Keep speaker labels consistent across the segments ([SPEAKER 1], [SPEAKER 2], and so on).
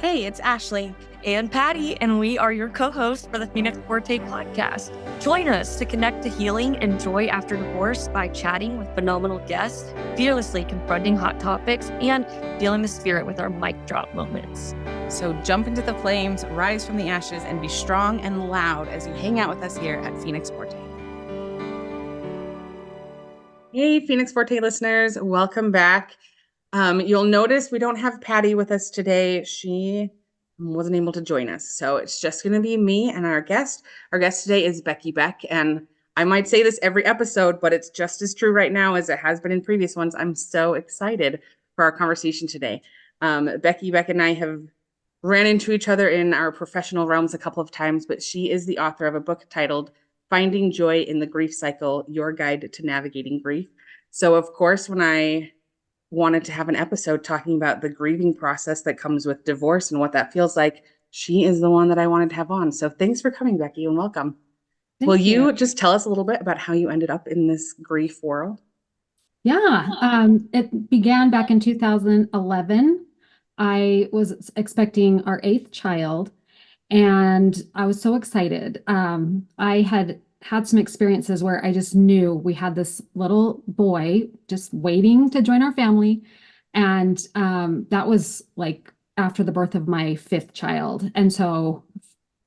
[SPEAKER 1] Hey, it's Ashley and Patty, and we are your co-hosts for the Phoenix Forte podcast. Join us to connect to healing and joy after divorce by chatting with phenomenal guests, fearlessly confronting hot topics, and feeling the spirit with our mic drop moments.
[SPEAKER 2] So jump into the flames, rise from the ashes, and be strong and loud as you hang out with us here at Phoenix Forte. Hey, Phoenix Forte listeners, welcome back. You'll notice we don't have Patty with us today. She wasn't able to join us. So it's just going to be me and our guest. Our guest today is Beck. And I might say this every episode, but it's just as true right now as it has been in previous ones. I'm so excited for our conversation today. Beck and I have ran into each other in our professional realms a couple of times, but she is the author of a book titled Finding Joy in the Grief Cycle, Your Guide to Navigating Grief. So, of course, when I wanted to have an episode talking about the grieving process that comes with divorce and what that feels like, she is the one that I wanted to have on. So thanks for coming, Becky, and welcome. Will you just tell us a little bit about how you ended up in this grief world?
[SPEAKER 3] Yeah, it began back in 2011. I was expecting our 8th child, and I was so excited. I had some experiences where I just knew we had this little boy just waiting to join our family. And that was like after the birth of my 5th child. And so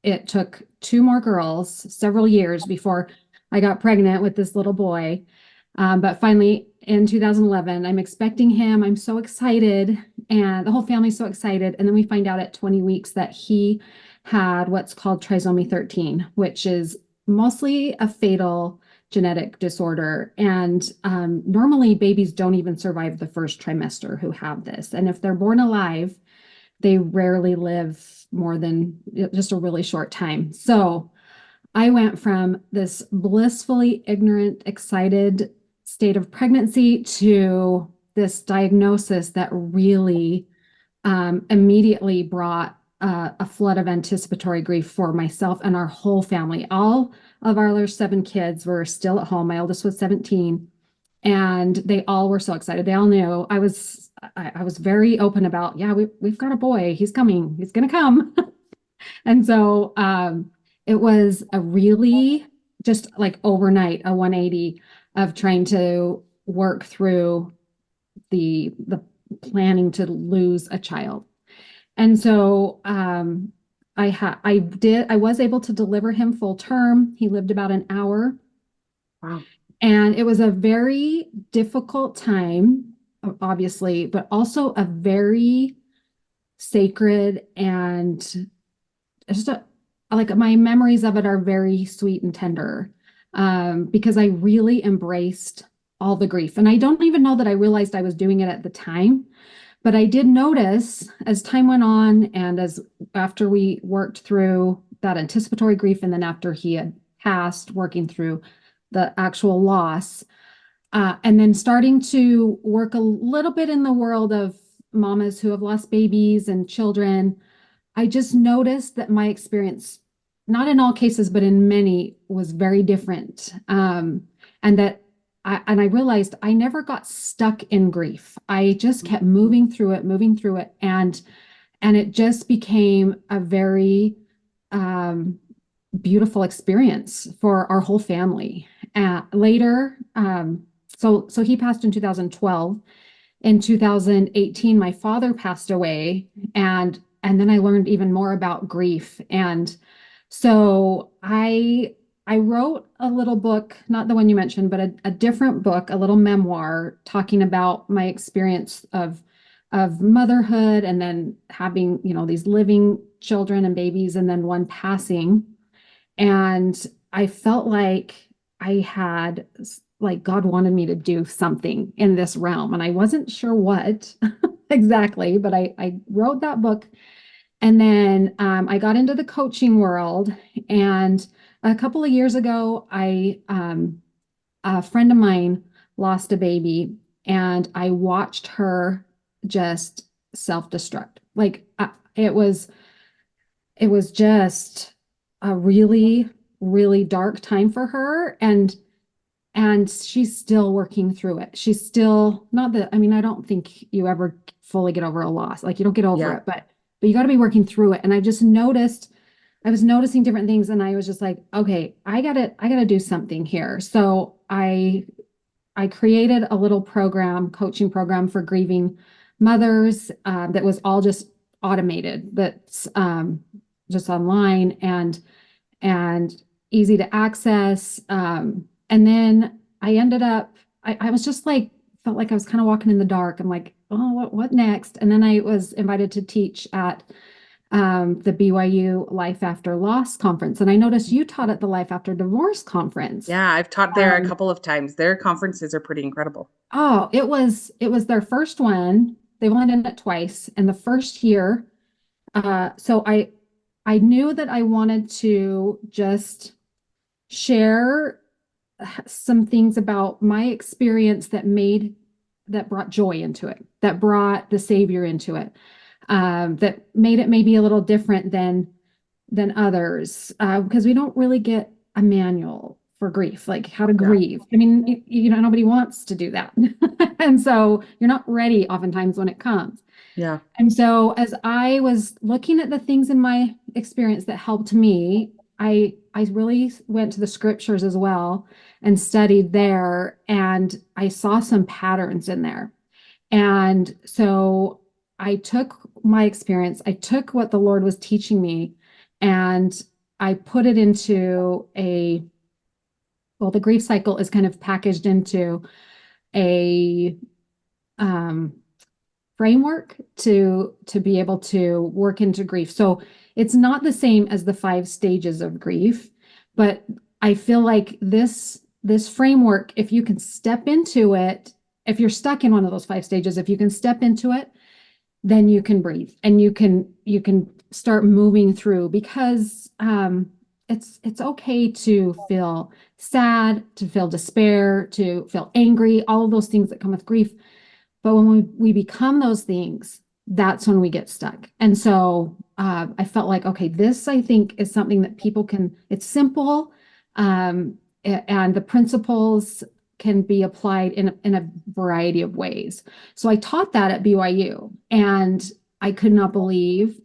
[SPEAKER 3] it took 2 more girls, several years before I got pregnant with this little boy. But finally, in 2011, I'm expecting him. I'm so excited, and the whole family's so excited. And then we find out at 20 weeks that he had what's called trisomy 13, which is mostly a fatal genetic disorder. And normally babies don't even survive the first trimester who have this. And if they're born alive, they rarely live more than just a really short time. So I went from this blissfully ignorant, excited state of pregnancy to this diagnosis that really immediately brought a flood of anticipatory grief for myself and our whole family. All of our other 7 kids were still at home. My oldest was 17, and they all were so excited. They all knew I was very open about, yeah, we've got a boy. He's coming. He's going to come. And so it was a really just like overnight, a 180 of trying to work through the planning to lose a child. And so I was able to deliver him full term. He lived about an hour.
[SPEAKER 2] Wow.
[SPEAKER 3] And it was a very difficult time, obviously, but also a very sacred, and just like my memories of it are very sweet and tender, because I really embraced all the grief. And I don't even know that I realized I was doing it at the time. But I did notice as time went on, and after we worked through that anticipatory grief, and then after he had passed, working through the actual loss, and then starting to work a little bit in the world of mamas who have lost babies and children, I just noticed that my experience, not in all cases, but in many, was very different. And that I realized I never got stuck in grief. I just kept moving through it. And it just became a very beautiful experience for our whole family. Later, so he passed in 2012. In 2018, my father passed away, and then I learned even more about grief. And so I wrote a little book, not the one you mentioned, but a different book, a little memoir talking about my experience of motherhood, and then having, these living children and babies, and then one passing. And I felt like God wanted me to do something in this realm. And I wasn't sure what exactly, but I wrote that book. And then I got into the coaching world, and a couple of years ago, a friend of mine lost a baby, and I watched her just self-destruct. Like it was just a really, really dark time for her, and she's still working through it. She's still not I don't think you ever fully get over a loss. Like you don't get over it, but you got to be working through it. And I was noticing different things, and I was just like, okay, I gotta do something here. So I created a little coaching program for grieving mothers, that was all just automated, that's just online and easy to access. And then I ended up, I was just like, felt like I was kind of walking in the dark. I'm like, oh, what next? And then I was invited to teach at the BYU Life After Loss conference. And I noticed you taught at the Life After Divorce conference.
[SPEAKER 2] Yeah, I've taught there a couple of times. Their conferences are pretty incredible.
[SPEAKER 3] Oh, it was their first one. They've only done it twice. And the first year, so I knew that I wanted to just share some things about my experience that brought joy into it, that brought the Savior into it, that made it maybe a little different than others, because we don't really get a manual for grief, like how to grieve. I mean, nobody wants to do that. And so you're not ready oftentimes when it comes.
[SPEAKER 2] Yeah.
[SPEAKER 3] And so as I was looking at the things in my experience that helped me, I really went to the scriptures as well and studied there, and I saw some patterns in there. And so I took my experience, I took what the Lord was teaching me, and I put it into the grief cycle is kind of packaged into a framework to be able to work into grief. So it's not the same as the 5 stages of grief, but I feel like this framework, if you can step into it, if you're stuck in one of those 5 stages, if you can step into it, then you can breathe and you can start moving through, because it's okay to feel sad, to feel despair, to feel angry, all of those things that come with grief. But when we become those things, that's when we get stuck. And so I felt like, okay, this I think is something that people it's simple, and the principles can be applied in a variety of ways. So I taught that at BYU, and I could not believe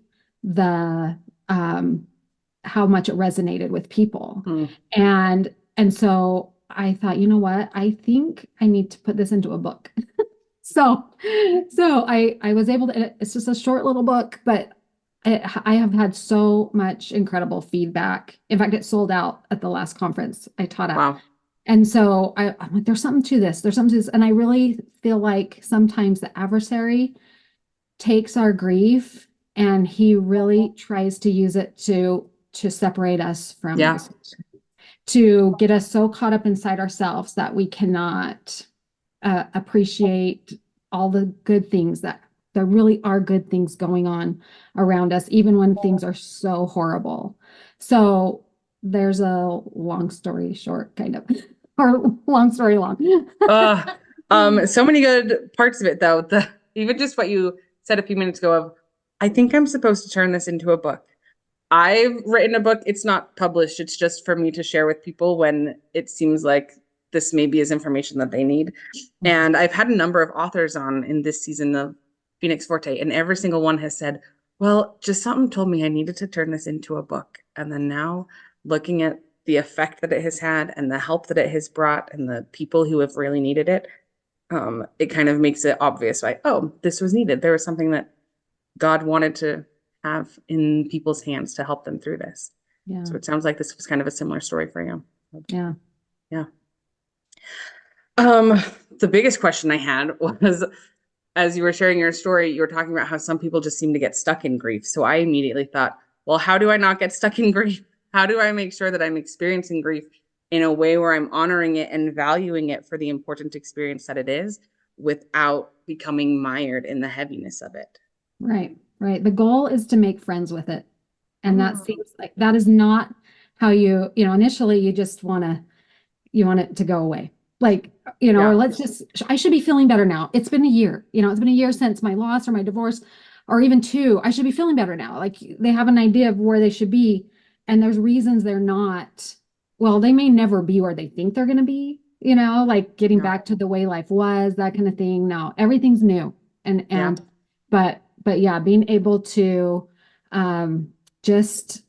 [SPEAKER 3] how much it resonated with people. And so I thought, you know what? I think I need to put this into a book. So I was able to, it's just a short little book, but I have had so much incredible feedback. In fact, it sold out at the last conference I taught at.
[SPEAKER 2] Wow.
[SPEAKER 3] And so I'm like, there's something to this. There's something to this. And I really feel like sometimes the adversary takes our grief and he really tries to use it to separate us from us, to get us so caught up inside ourselves that we cannot appreciate all the good things, that there really are good things going on around us, even when things are so horrible. So there's a long story short, kind of, or long story long.
[SPEAKER 2] So many good parts of it, though. Even just what you said a few minutes ago of, I think I'm supposed to turn this into a book. I've written a book. It's not published. It's just for me to share with people when it seems like this maybe is information that they need. And I've had a number of authors on in this season of Phoenix Forte, and every single one has said, well, just something told me I needed to turn this into a book. And then now, looking at the effect that it has had and the help that it has brought and the people who have really needed it, it kind of makes it obvious, like, oh, this was needed. There was something that God wanted to have in people's hands to help them through this. Yeah. So it sounds like this was kind of a similar story for you.
[SPEAKER 3] Yeah.
[SPEAKER 2] Yeah. The biggest question I had was, as you were sharing your story, you were talking about how some people just seem to get stuck in grief. So I immediately thought, well, how do I not get stuck in grief? How do I make sure that I'm experiencing grief in a way where I'm honoring it and valuing it for the important experience that it is, without becoming mired in the heaviness of it?
[SPEAKER 3] Right. The goal is to make friends with it. And that seems like that is not how initially you just want it to go away. Like, or I should be feeling better now. It's been a year, it's been a year since my loss or my divorce, or even 2. I should be feeling better now. Like, they have an idea of where they should be. And there's reasons they're not, well, they may never be where they think they're going to be, like getting back to the way life was, that kind of thing. No, everything's new. But yeah, being able to Just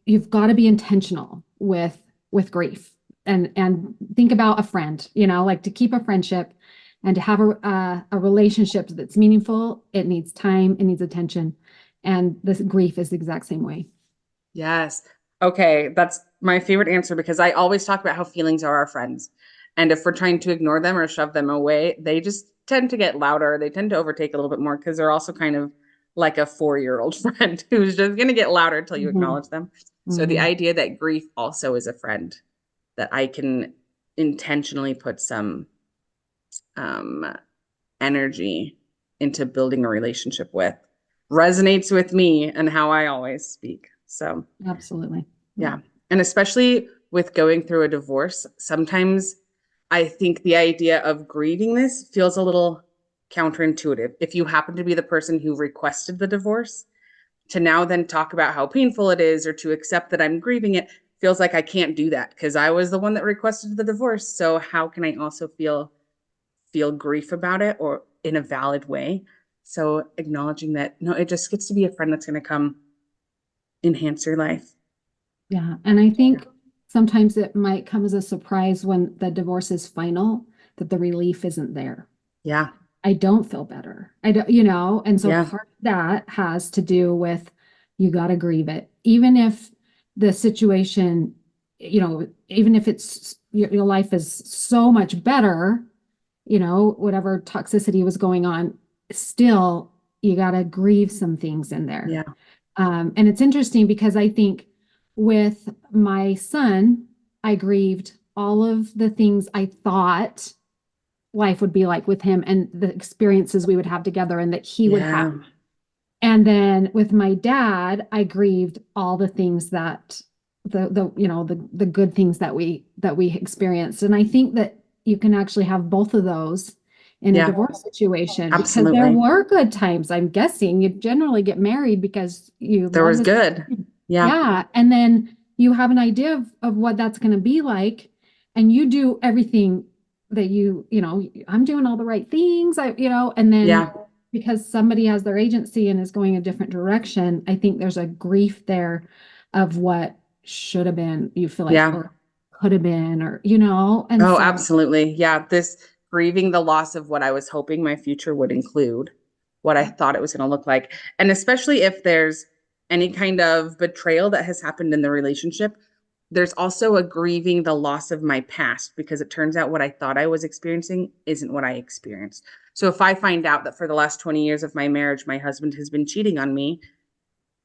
[SPEAKER 3] you've got to be intentional with grief and think about a friend, like to keep a friendship and to have a relationship that's meaningful. It needs time, it needs attention. And this grief is the exact same way.
[SPEAKER 2] Yes. Okay, that's my favorite answer because I always talk about how feelings are our friends. And if we're trying to ignore them or shove them away, they just tend to get louder. They tend to overtake a little bit more because they're also kind of like a 4-year-old friend who's just going to get louder until you
[SPEAKER 3] Mhm.
[SPEAKER 2] acknowledge them. So the
[SPEAKER 3] Mhm.
[SPEAKER 2] idea that grief also is a friend that I can intentionally put some um, energy into building a relationship with resonates with me and how I always speak. So
[SPEAKER 3] Absolutely.
[SPEAKER 2] yeah. And especially with going through a divorce, sometimes I think the idea of grieving this feels a little counterintuitive. If you happen to be the person who requested the divorce, to now then talk about how painful it is or to accept that I'm grieving it feels like I can't do that because I was the one that requested the divorce. So how can I also feel grief about it or in a valid way? So acknowledging that no, it just gets to be a friend that's going to come enhance your life.
[SPEAKER 3] Yeah. And I think sometimes it might come as a surprise when the divorce is final that the relief isn't there.
[SPEAKER 2] Yeah.
[SPEAKER 3] I don't feel better. I don't, and so
[SPEAKER 2] Yeah.
[SPEAKER 3] part of that has to do with you got to grieve it. Even if the situation, even if it's your life is so much better, whatever toxicity was going on, still you got to grieve some things in there.
[SPEAKER 2] Yeah.
[SPEAKER 3] And it's interesting because I think with my son, I grieved all of the things I thought life would be like with him and the experiences we would have together and that he would have.
[SPEAKER 2] Yeah.
[SPEAKER 3] And then with my dad, I grieved all the things that the good things that we experienced. And I think that you can actually have both of those in a
[SPEAKER 2] Yeah.
[SPEAKER 3] divorce situation because there
[SPEAKER 2] Absolutely.
[SPEAKER 3] were good times. I'm guessing you generally get married because you
[SPEAKER 2] There
[SPEAKER 3] love
[SPEAKER 2] was
[SPEAKER 3] this.
[SPEAKER 2] good. Yeah.
[SPEAKER 3] Yeah. And then you have an idea of what that's going to be like. And you do everything that I'm doing all the right things. And then
[SPEAKER 2] Yeah.
[SPEAKER 3] because somebody has their agency and is going a different direction, I think there's a grief there of what should have been, you feel like,
[SPEAKER 2] Yeah.
[SPEAKER 3] or could have been, and
[SPEAKER 2] Oh,
[SPEAKER 3] so,
[SPEAKER 2] absolutely. Yeah. This grieving the loss of what I was hoping my future would include, what I thought it was going to look like. And especially if there's any kind of betrayal that has happened in the relationship, there's also a grieving the loss of my past because it turns out what I thought I was experiencing isn't what I experienced. So if I find out that for the last 20 years of my marriage, my husband has been cheating on me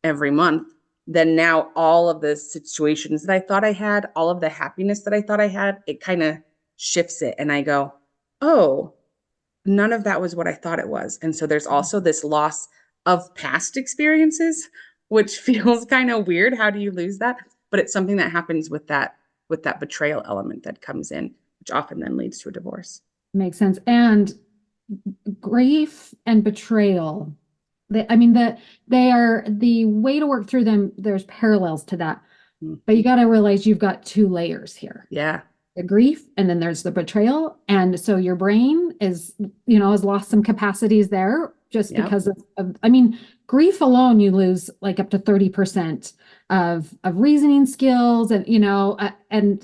[SPEAKER 2] every month, then now all of the situations that I thought I had, all of the happiness that I thought I had, it kind of shifts it. And I go, oh, none of that was what I thought it was. And so there's also this loss of past experiences, which feels kind of weird. How do you lose that? But it's something that happens with that betrayal element that comes in, which often then leads to a divorce.
[SPEAKER 3] makes sense. And grief and betrayal, they are the way to work through them. There's parallels to that, but you got to realize you've got two layers here.
[SPEAKER 2] Yeah.
[SPEAKER 3] The grief and then there's the betrayal. And so your brain has lost some capacities there just
[SPEAKER 2] Yep.
[SPEAKER 3] because of grief alone, you lose like up to 30% of reasoning skills and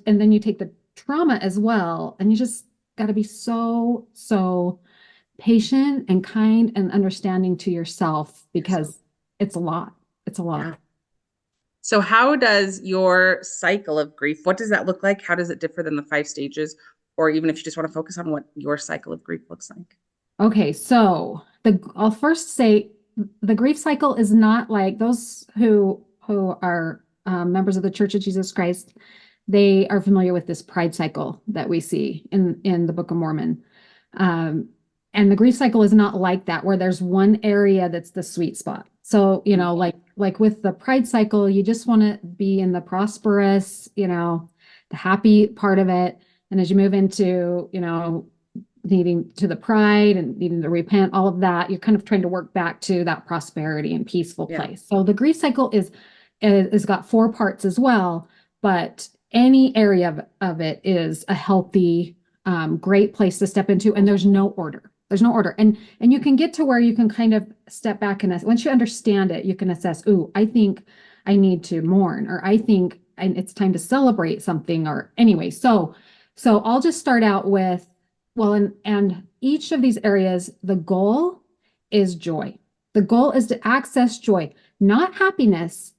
[SPEAKER 3] then you take the trauma as well. And you just got to be so patient and kind and understanding to yourself because it's a lot. It's a lot.
[SPEAKER 2] Yeah. So how does your cycle of grief, what does that look like? How does it differ than the 5 stages? Or even if you just want to focus on what your cycle of grief looks like.
[SPEAKER 3] Okay, so I'll first say the grief cycle is not like those who are members of the Church of Jesus Christ. They are familiar with this pride cycle that we see in the Book of Mormon. Um, and the grief cycle is not like that, where there's one area that's the sweet spot. So, like with the pride cycle, you just want to be in the prosperous, the happy part of it. And as you move into, needing to the pride and needing to repent, all of that, you're kind of trying to work back to that prosperity and peaceful
[SPEAKER 2] Yeah.
[SPEAKER 3] place. So the grief cycle is got 4 parts as well, but any area of it is a healthy, great place to step into, and there's no order. There's no order. And you can get to where you can kind of step back and once you understand it, you can assess, ooh, I think I need to mourn, or I think it's time to celebrate something, or anyway. So I'll just start out with, well, and each of these areas, the goal is joy. The goal is to access joy, not happiness,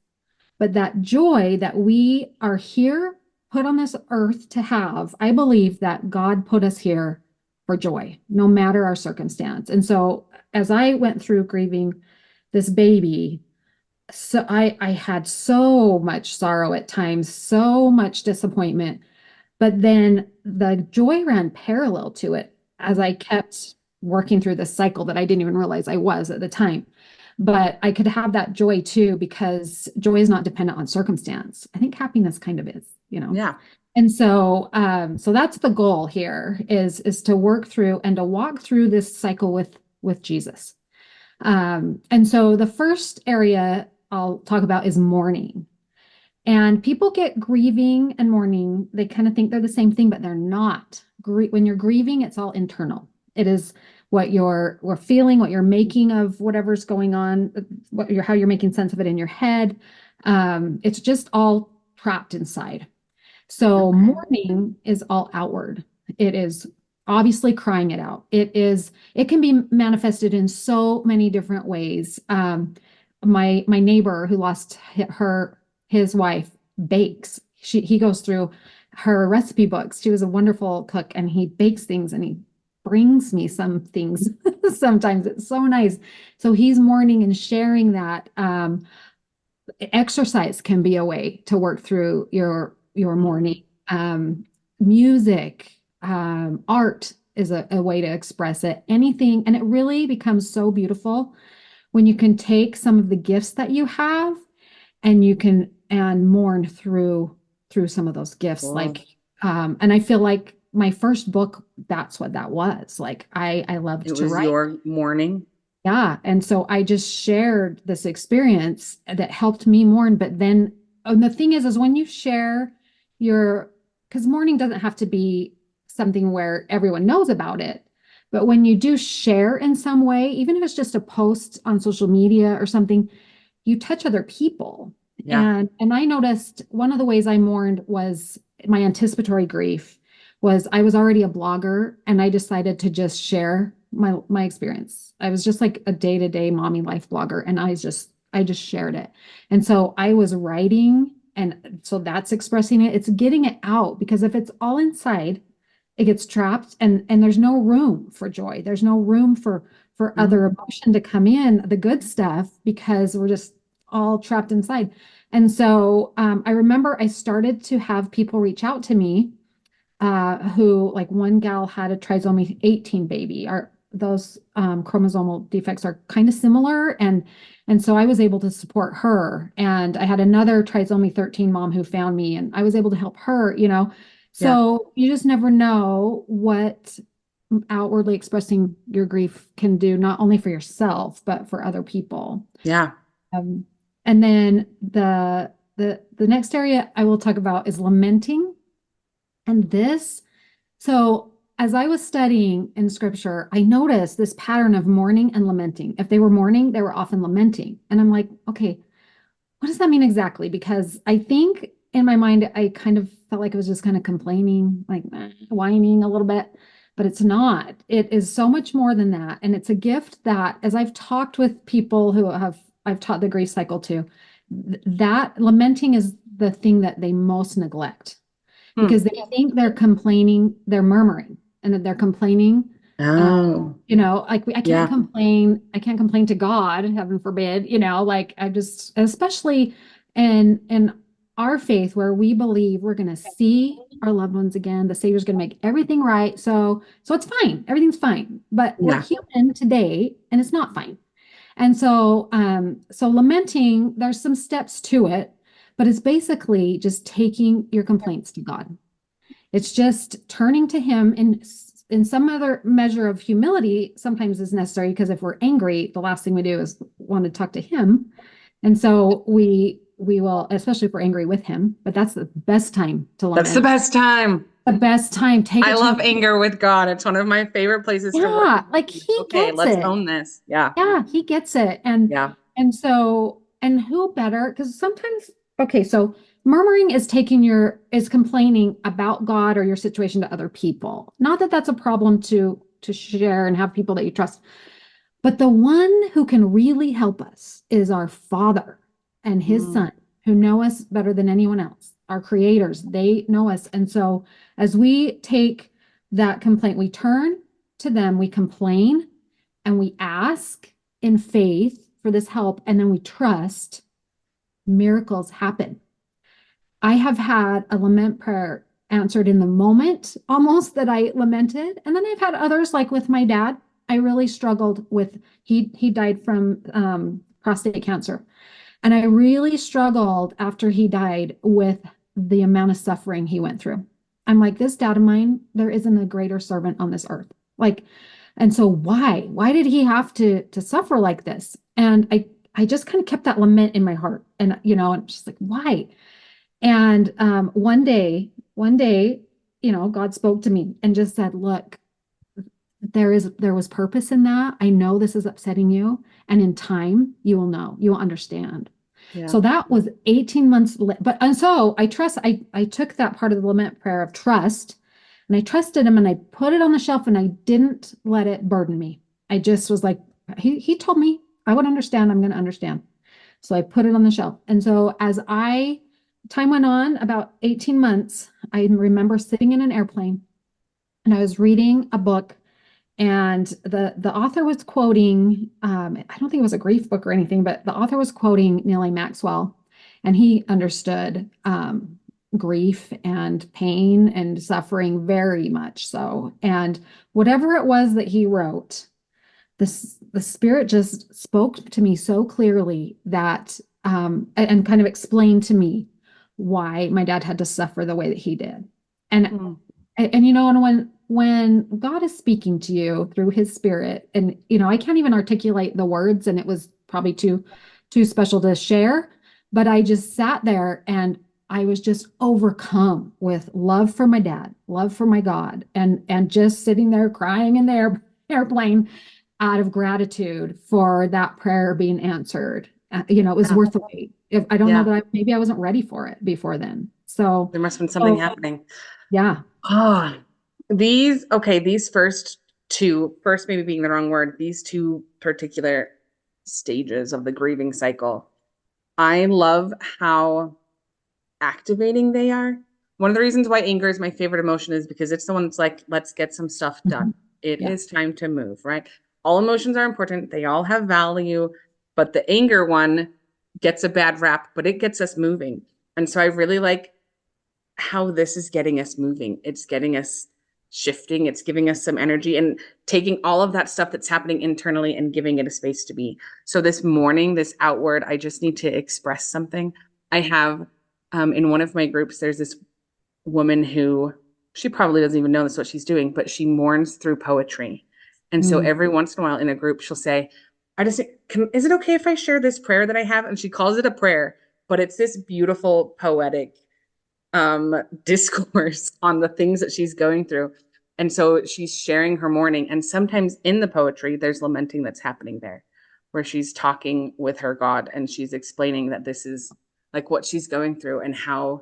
[SPEAKER 3] but that joy that we are here, put on this earth to have. I believe that God put us here for joy, no matter our circumstance. And so as I went through grieving this baby, so I had so much sorrow at times, so much disappointment, but then the joy ran parallel to it as I kept working through this cycle that I didn't even realize I was at the time. But I could have that joy too, because joy is not dependent on circumstance. I think happiness kind of is.
[SPEAKER 2] Yeah.
[SPEAKER 3] And so that's the goal here is to work through and to walk through this cycle with Jesus. And so the first area I'll talk about is mourning. And people get grieving and mourning. They kind of think they're the same thing, but they're not. When you're grieving, it's all internal. It is what we're feeling, what you're making of whatever's going on, how you're making sense of it in your head. It's just all trapped inside. So mourning is all outward. It is obviously crying it out. It can be manifested in so many different ways. My neighbor who lost his wife bakes. He goes through her recipe books. She was a wonderful cook, and he bakes things and he brings me some things. Sometimes it's so nice. So he's mourning and sharing that. Exercise can be a way to work through your mourning. Music, art is a way to express it. Anything, and it really becomes so beautiful when you can take some of the gifts that you have and you can mourn through some of those gifts.
[SPEAKER 2] Cool.
[SPEAKER 3] Like, and I feel like my first book, that's what that was. Like I loved to write. It was
[SPEAKER 2] your mourning.
[SPEAKER 3] Yeah. And so I just shared this experience that helped me mourn. But then, and the thing is when you share because mourning doesn't have to be something where everyone knows about it. But when you do share in some way, even if it's just a post on social media or something, you touch other people.
[SPEAKER 2] Yeah.
[SPEAKER 3] And I noticed one of the ways I mourned was my anticipatory grief was I was already a blogger, and I decided to just share my experience. I was just like a day-to-day mommy life blogger, and I just shared it. And so I was writing, and so that's expressing it. It's getting it out, because if it's all inside, it gets trapped, and there's no room for joy. There's no room for other emotion to come in, the good stuff, because we're just all trapped inside. And so I remember I started to have people reach out to me who, like, one gal had a trisomy 18 baby. Those chromosomal defects are kind of similar. And so I was able to support her. And I had another trisomy 13 mom who found me, and I was able to help her. So you just never know what outwardly expressing your grief can do, not only for yourself, but for other people.
[SPEAKER 2] Yeah.
[SPEAKER 3] And then the next area I will talk about is lamenting. And so as I was studying in scripture, I noticed this pattern of mourning and lamenting. If they were mourning, they were often lamenting. And I'm like, okay, what does that mean exactly? Because I think in my mind, I kind of felt like it was just kind of complaining, like whining a little bit, but it's not. It is so much more than that. And it's a gift that, as I've talked with people who I've taught the grief cycle to, that lamenting is the thing that they most neglect. Because they think they're complaining, they're murmuring, and that they're complaining. Like I can't complain. I can't complain to God, heaven forbid. Like especially in our faith, where we believe we're going to see our loved ones again. The Savior's going to make everything right. So it's fine. Everything's fine. But we're human today, and it's not fine. And so lamenting, there's some steps to it. But it's basically just taking your complaints to God. It's just turning to Him in some other measure of humility sometimes is necessary, because if we're angry, the last thing we do is want to talk to Him. And so we will, especially if we're angry with Him, but that's the best time to lament.
[SPEAKER 2] That's the best time.
[SPEAKER 3] the best time. Take
[SPEAKER 2] I
[SPEAKER 3] it
[SPEAKER 2] love
[SPEAKER 3] to
[SPEAKER 2] anger with God. It's one of my favorite places to work.
[SPEAKER 3] yeah, like he
[SPEAKER 2] Okay,
[SPEAKER 3] gets
[SPEAKER 2] let's
[SPEAKER 3] it.
[SPEAKER 2] own this. Yeah.
[SPEAKER 3] Yeah, he gets it.
[SPEAKER 2] Yeah.
[SPEAKER 3] And so and who better? Because sometimes okay, so murmuring is is complaining about God or your situation to other people. Not that that's a problem to share and have people that you trust. But the one who can really help us is our Father and his
[SPEAKER 2] Mm.
[SPEAKER 3] Son, who know us better than anyone else. Our creators, they know us. And so as we take that complaint, we turn to them, we complain, and we ask in faith for this help, and then we trust, miracles happen. I have had a lament prayer answered in the moment almost that I lamented. And then I've had others like with my dad. I really struggled with he died from prostate cancer. And I really struggled after he died with the amount of suffering he went through. I'm like, this dad of mine, there isn't a greater servant on this earth. Like, and so why? Why did he have to suffer like this? And I just kind of kept that lament in my heart. And I'm just like, why? And one day, God spoke to me and just said, "Look, there was purpose in that. I know this is upsetting you, and in time, you will know, you will understand."
[SPEAKER 2] Yeah.
[SPEAKER 3] So that was 18 months. But and so I took that part of the lament prayer of trust, and I trusted him, and I put it on the shelf, and I didn't let it burden me. I just was like, he told me I would understand. I'm going to understand. So I put it on the shelf. And so as time went on, about 18 months, I remember sitting in an airplane and I was reading a book, and the author was quoting, I don't think it was a grief book or anything, but the author was quoting Neil Maxwell, and he understood grief and pain and suffering very much so. And whatever it was that he wrote, the spirit just spoke to me so clearly that and kind of explained to me why my dad had to suffer the way that he did. And
[SPEAKER 2] Mm.
[SPEAKER 3] and when God is speaking to you through his spirit, and I can't even articulate the words, and it was probably too special to share, but I just sat there and I was just overcome with love for my dad, love for my God, and just sitting there crying in the airplane out of gratitude for that prayer being answered. It was
[SPEAKER 2] Yeah.
[SPEAKER 3] worth the wait. If I don't know
[SPEAKER 2] Yeah.
[SPEAKER 3] that maybe I wasn't ready for it before then. So,
[SPEAKER 2] There must have been something
[SPEAKER 3] oh,
[SPEAKER 2] happening.
[SPEAKER 3] yeah.
[SPEAKER 2] Oh, these first maybe being the wrong word, these two particular stages of the grieving cycle, I love how activating they are. One of the reasons why anger is my favorite emotion is because it's the one that's like, let's get some stuff done. It
[SPEAKER 3] Yeah.
[SPEAKER 2] is time to move, right? All emotions are important. They all have value, but the anger one gets a bad rap, but it gets us moving. And so I really like how this is getting us moving. It's getting us shifting. It's giving us some energy and taking all of that stuff that's happening internally and giving it a space to be. So this morning, this outward, I just need to express something. I have in one of my groups, there's this woman who she probably doesn't even know this what she's doing, but she mourns through poetry. And so every once in a while in a group, she'll say, is it okay if I share this prayer that I have? And she calls it a prayer, but it's this beautiful poetic discourse on the things that she's going through. And so she's sharing her mourning. And sometimes in the poetry, there's lamenting that's happening there, where she's talking with her God and she's explaining that this is like what she's going through and how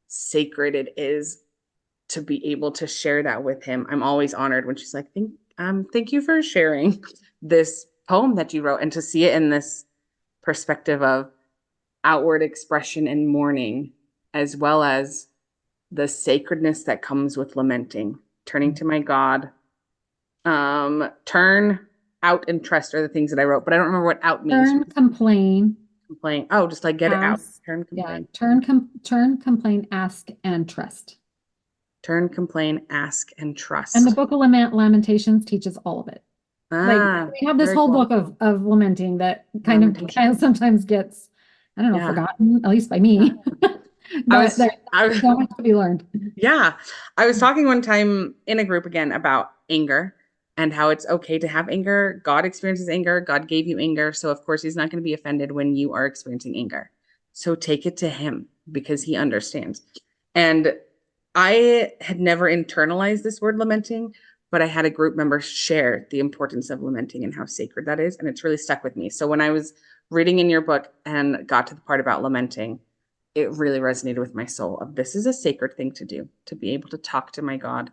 [SPEAKER 2] sacred it is to be able to share that with him. I'm always honored when she's like, thank you for sharing this poem that you wrote, and to see it in this perspective of outward expression and mourning, as well as the sacredness that comes with lamenting, turning to my God. Turn, out, and trust are the things that I wrote, but I don't remember what out means.
[SPEAKER 3] Turn, complain,
[SPEAKER 2] Complain. Oh, just like get it out.
[SPEAKER 3] ask.
[SPEAKER 2] Turn,
[SPEAKER 3] Yeah.
[SPEAKER 2] complain.
[SPEAKER 3] Turn, complain, ask, and trust.
[SPEAKER 2] Turn, complain, ask, and
[SPEAKER 3] And the
[SPEAKER 2] trust.
[SPEAKER 3] book of Lamentations teaches all of it. Like we have this
[SPEAKER 2] Very
[SPEAKER 3] whole
[SPEAKER 2] cool.
[SPEAKER 3] book of lamenting that kind
[SPEAKER 2] Lamentation.
[SPEAKER 3] of sometimes gets, I don't know,
[SPEAKER 2] Yeah.
[SPEAKER 3] forgotten, at least by me. But there's so much to be learned.
[SPEAKER 2] Yeah. I was talking one time in a group again about anger and how it's okay to have anger. God experiences anger. God gave you anger. So, of course, he's not going to be offended when you are experiencing anger. So take it to him because he understands. And I had never internalized this word lamenting, but I had a group member share the importance of lamenting and how sacred that is. And it's really stuck with me. So when I was reading in your book and got to the part about lamenting, it really resonated with my soul of this is a sacred thing to do, to be able to talk to my God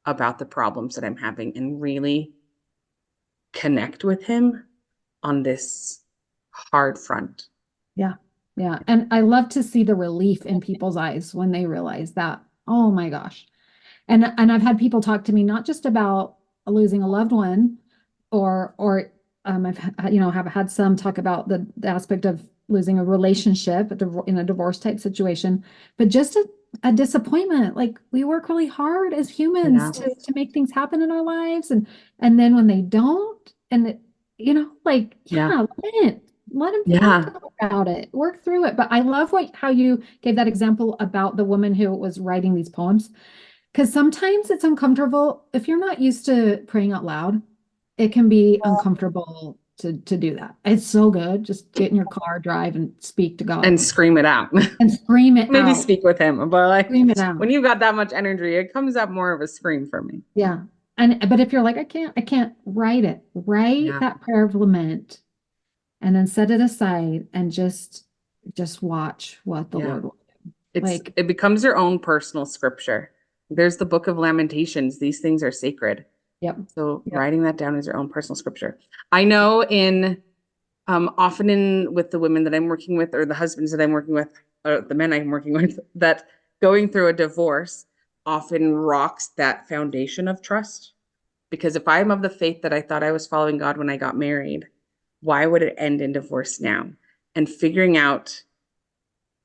[SPEAKER 2] about the problems that I'm having and really connect with him on this hard front.
[SPEAKER 3] Yeah. Yeah. And I love to see the relief in people's eyes when they realize that, oh my gosh. And I've had people talk to me not just about losing a loved one or have had some talk about the aspect of losing a relationship in a divorce type situation, but just a disappointment. Like we work really hard as humans to make things happen in our lives. And then when they don't, and let them talk about it, work through it. But I love how you gave that example about the woman who was writing these poems. Because sometimes it's uncomfortable. If you're not used to praying out loud, it can be uncomfortable to do that. It's so good. Just get in your car, drive, and speak to God.
[SPEAKER 2] And scream it out.
[SPEAKER 3] And scream it
[SPEAKER 2] Maybe
[SPEAKER 3] out.
[SPEAKER 2] speak with him. But like
[SPEAKER 3] scream it out.
[SPEAKER 2] When you've got that much energy, it comes up more of a scream for me.
[SPEAKER 3] Yeah. But if you're like, I can't write it. Write that prayer of lament and then set it aside and just watch what the Lord will do.
[SPEAKER 2] It becomes your own personal scripture. There's the book of Lamentations. These things are sacred.
[SPEAKER 3] Yep.
[SPEAKER 2] So writing that down is your own personal scripture. I know often with the women that I'm working with or the husbands that I'm working with or the men I'm working with, that going through a divorce often rocks that foundation of trust. Because if I'm of the faith that I thought I was following God when I got married, why would it end in divorce now? And figuring out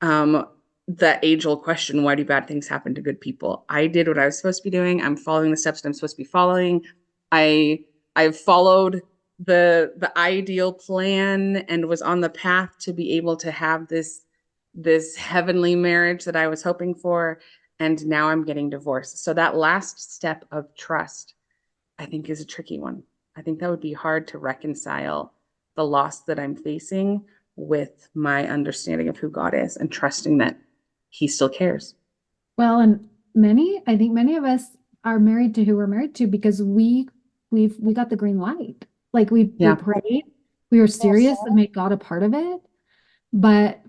[SPEAKER 2] the age-old question, why do bad things happen to good people? I did what I was supposed to be doing. I'm following the steps that I'm supposed to be following. I've followed the ideal plan and was on the path to be able to have this heavenly marriage that I was hoping for. And now I'm getting divorced. So that last step of trust, I think, is a tricky one. I think that would be hard to reconcile the loss that I'm facing with my understanding of who God is and trusting that he still cares.
[SPEAKER 3] Well, and I think many of us are married to who we're married to because we got the green light. Like we prayed, we were serious and made God a part of it. But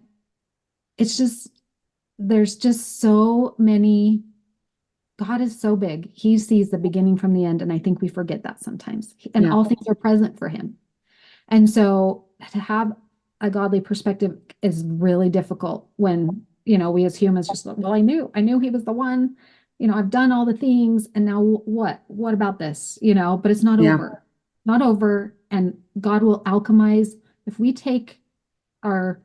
[SPEAKER 3] it's just, there's just so many, God is so big. He sees the beginning from the end. And I think we forget that sometimes. And all things are present for him. And so to have a godly perspective is really difficult when, we as humans just, well, I knew he was the one, I've done all the things. And now what about this, but it's not over, not over. And God will alchemize. If we take our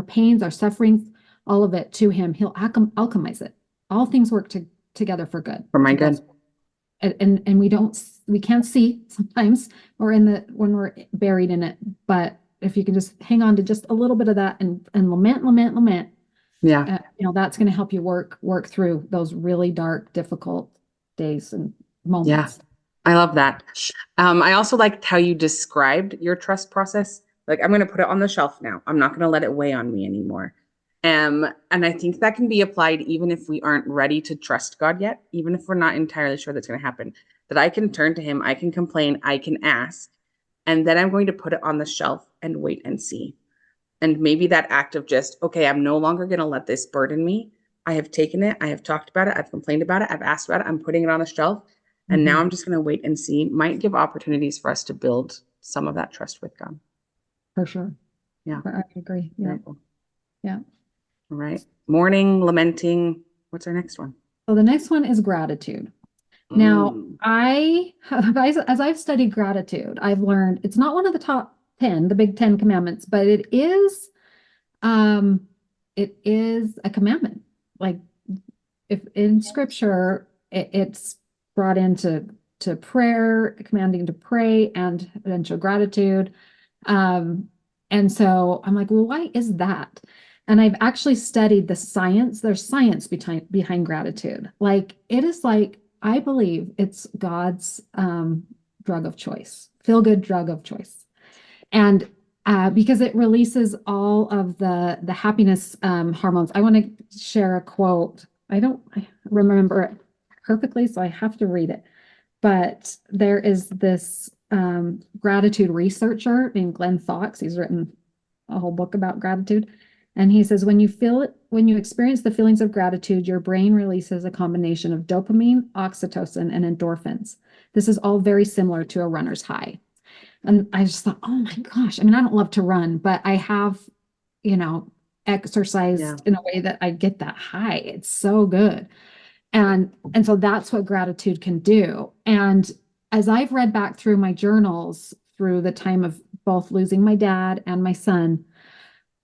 [SPEAKER 3] pains, our sufferings, all of it to him, he'll alchemize it. All things work together for good.
[SPEAKER 2] For my good.
[SPEAKER 3] And we can't see sometimes when we're buried in it, but if you can just hang on to just a little bit of that and lament, that's going to help you work through those really dark, difficult days and moments.
[SPEAKER 2] Yeah, I love that. I also liked how you described your trust process. Like, I'm going to put it on the shelf now. I'm not going to let it weigh on me anymore. And I think that can be applied even if we aren't ready to trust God yet, even if we're not entirely sure that's going to happen, that I can turn to him, I can complain, I can ask, and then I'm going to put it on the shelf and wait and see. And maybe that act of just, okay, I'm no longer going to let this burden me. I have taken it. I have talked about it. I've complained about it. I've asked about it. I'm putting it on the shelf. And now I'm just going to wait and see. Might give opportunities for us to build some of that trust with God.
[SPEAKER 3] For sure.
[SPEAKER 2] Yeah.
[SPEAKER 3] I agree. Yeah. Yeah.
[SPEAKER 2] All right. Mourning, lamenting. What's our next one?
[SPEAKER 3] So the next one is gratitude. Now, as I've studied gratitude, I've learned it's not one of the top 10, the big 10 commandments, but it is a commandment. Like if in scripture, it's brought into prayer, commanding to pray and to gratitude. And so I'm like, well, why is that? And I've actually studied the science. There's science behind gratitude. Like it is like, I believe it's God's drug of choice, feel-good drug of choice. And because it releases all of the happiness hormones. I want to share a quote I don't remember it perfectly, so I have to read it. But there is this gratitude researcher named Glenn Fox. He's written a whole book about gratitude. And he says, when you feel it, when you experience the feelings of gratitude, your brain releases a combination of dopamine, oxytocin, and endorphins. This is all very similar to a runner's high. And I just thought, oh my gosh, I mean, I don't love to run, but I have, you know, exercised in a way that I get that high. It's so good. And so that's what gratitude can do. And as I've read back through my journals through the time of both losing my dad and my son,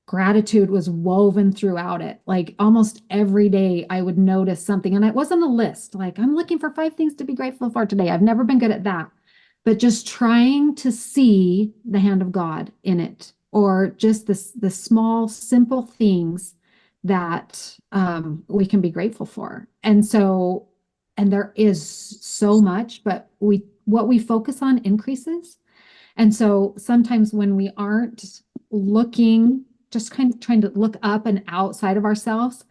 [SPEAKER 3] gratitude was woven throughout it. Like almost every day I would notice something, and it wasn't a list. Like, I'm looking for 5 things to be grateful for today. I've never been good at that, but just trying to see the hand of God in it, or just the small, simple things that we can be grateful for. And so, and there is so much, but what we focus on increases. And so sometimes when we aren't looking, just kind of trying to look up and outside of ourselves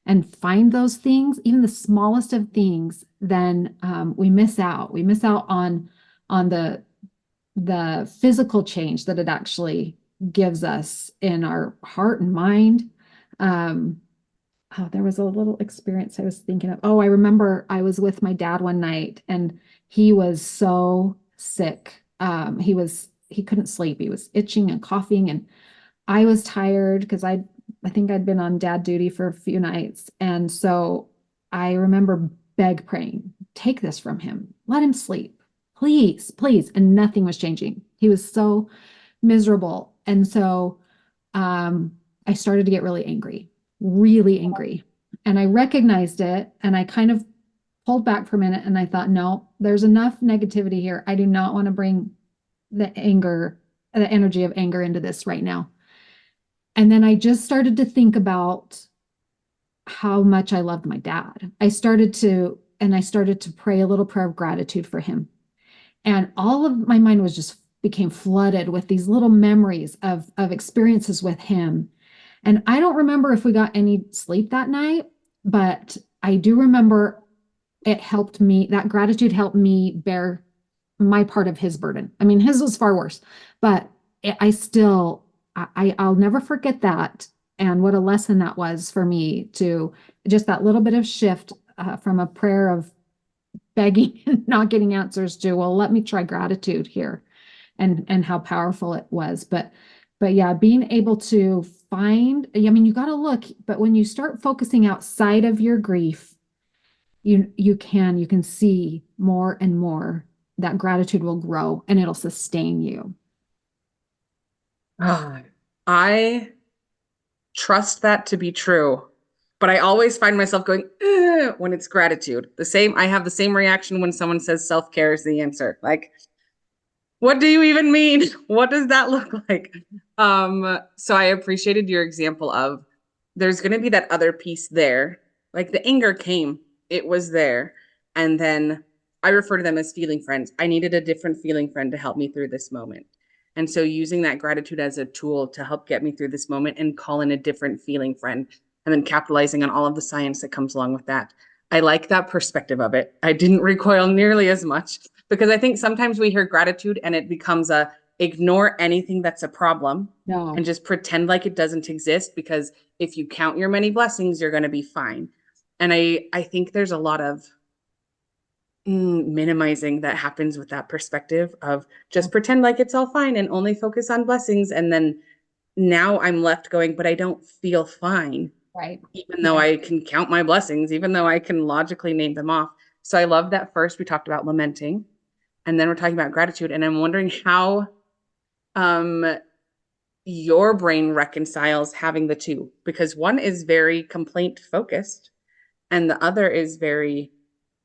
[SPEAKER 3] and find those things, even the smallest of things, then we miss out. We miss out on the physical change that it actually gives us in our heart and mind. Oh, there was a little experience I was thinking of. Oh, I remember I was with my dad one night and he was so sick. He couldn't sleep. He was itching and coughing, and I was tired because I think I'd been on dad duty for a few nights. And so I remember praying, take this from him. Let him sleep. Please, please. And nothing was changing. He was so miserable. And so I started to get really angry, really angry. And I recognized it and I kind of pulled back for a minute and I thought, no, there's enough negativity here. I do not want to bring the energy of anger into this right now. And then I just started to think about how much I loved my dad. I started to pray a little prayer of gratitude for him. And all of my mind became flooded with these little memories of experiences with him. And I don't remember if we got any sleep that night, but I do remember that gratitude helped me bear my part of his burden. I mean, his was far worse, but I'll never forget that. And what a lesson that was for me, to just that little bit of shift from a prayer of begging and not getting answers to, well, let me try gratitude here, and how powerful it was. But yeah, being able to find, I mean, you got to look, but when you start focusing outside of your grief, you can see more and more that gratitude will grow and it'll sustain you.
[SPEAKER 2] I trust that to be true, but I always find myself going, when it's gratitude. I have the same reaction when someone says self-care is the answer. Like, what do you even mean? What does that look like? So I appreciated your example of, there's going to be that other piece there. Like, the anger came, it was there. And then I refer to them as feeling friends. I needed a different feeling friend to help me through this moment. And so using that gratitude as a tool to help get me through this moment and call in a different feeling friend, and then capitalizing on all of the science that comes along with that. I like that perspective of it. I didn't recoil nearly as much, because I think sometimes we hear gratitude and it becomes ignore anything that's a problem.
[SPEAKER 3] No.
[SPEAKER 2] And just pretend like it doesn't exist, because if you count your many blessings, you're going to be fine. And I think there's a lot of minimizing that happens with that perspective of just pretend like it's all fine and only focus on blessings. And then now I'm left going, but I don't feel fine.
[SPEAKER 3] Right.
[SPEAKER 2] Even though I can count my blessings, even though I can logically name them off. So I love that first we talked about lamenting, and then we're talking about gratitude. And I'm wondering how your brain reconciles having the two, because one is very complaint focused and the other is very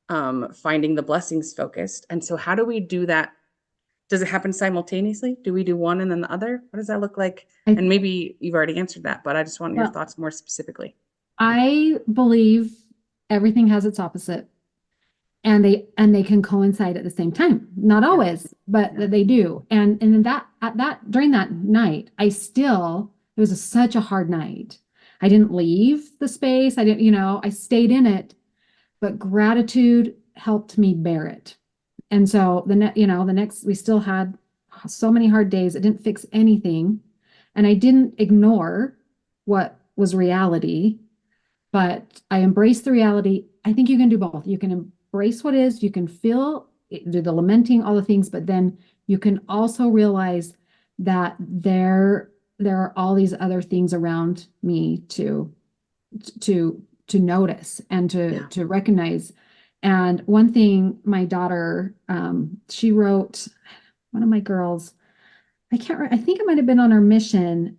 [SPEAKER 2] finding the blessings focused. And so how do we do that? Does it happen simultaneously? Do we do one and then the other? What does that look like? And maybe you've already answered that, but I just want your thoughts more specifically. I
[SPEAKER 3] believe everything has its opposite, and they can coincide at the same time. Not always, but they do. And during that night, it was such a hard night. I didn't leave the space. I didn't, I stayed in it, but gratitude helped me bear it. And so the next, we still had so many hard days. It didn't fix anything. And I didn't ignore what was reality, but I embraced the reality. I think you can do both. You can embrace what is, you can feel, do the lamenting, all the things, but then you can also realize that there are all these other things around me to notice and to recognize. And one thing, my daughter, she wrote, one of my girls, I think it might have been on our mission.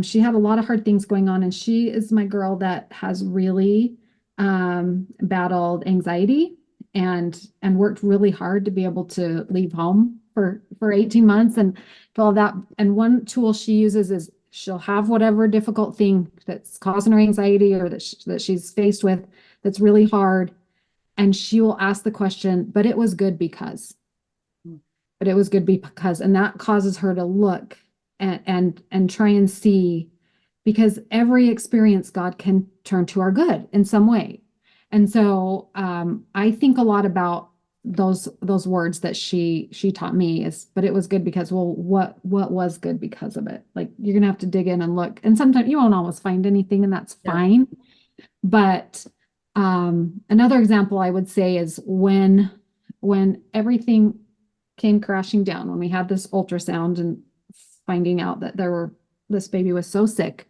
[SPEAKER 3] She had a lot of hard things going on, and she is my girl that has really battled anxiety and worked really hard to be able to leave home for 18 months and all that. And one tool she uses is she'll have whatever difficult thing that's causing her anxiety or that she's faced with that's really hard. And she will ask the question, but it was good because, and that causes her to look and try and see, because every experience God can turn to our good in some way. And so I think a lot about those words that she taught me is, but it was good because, well, what was good because of it? Like, you're gonna have to dig in and look, and sometimes you won't always find anything, and that's fine. But another example I would say is when everything came crashing down, when we had this ultrasound and finding out that this baby was so sick,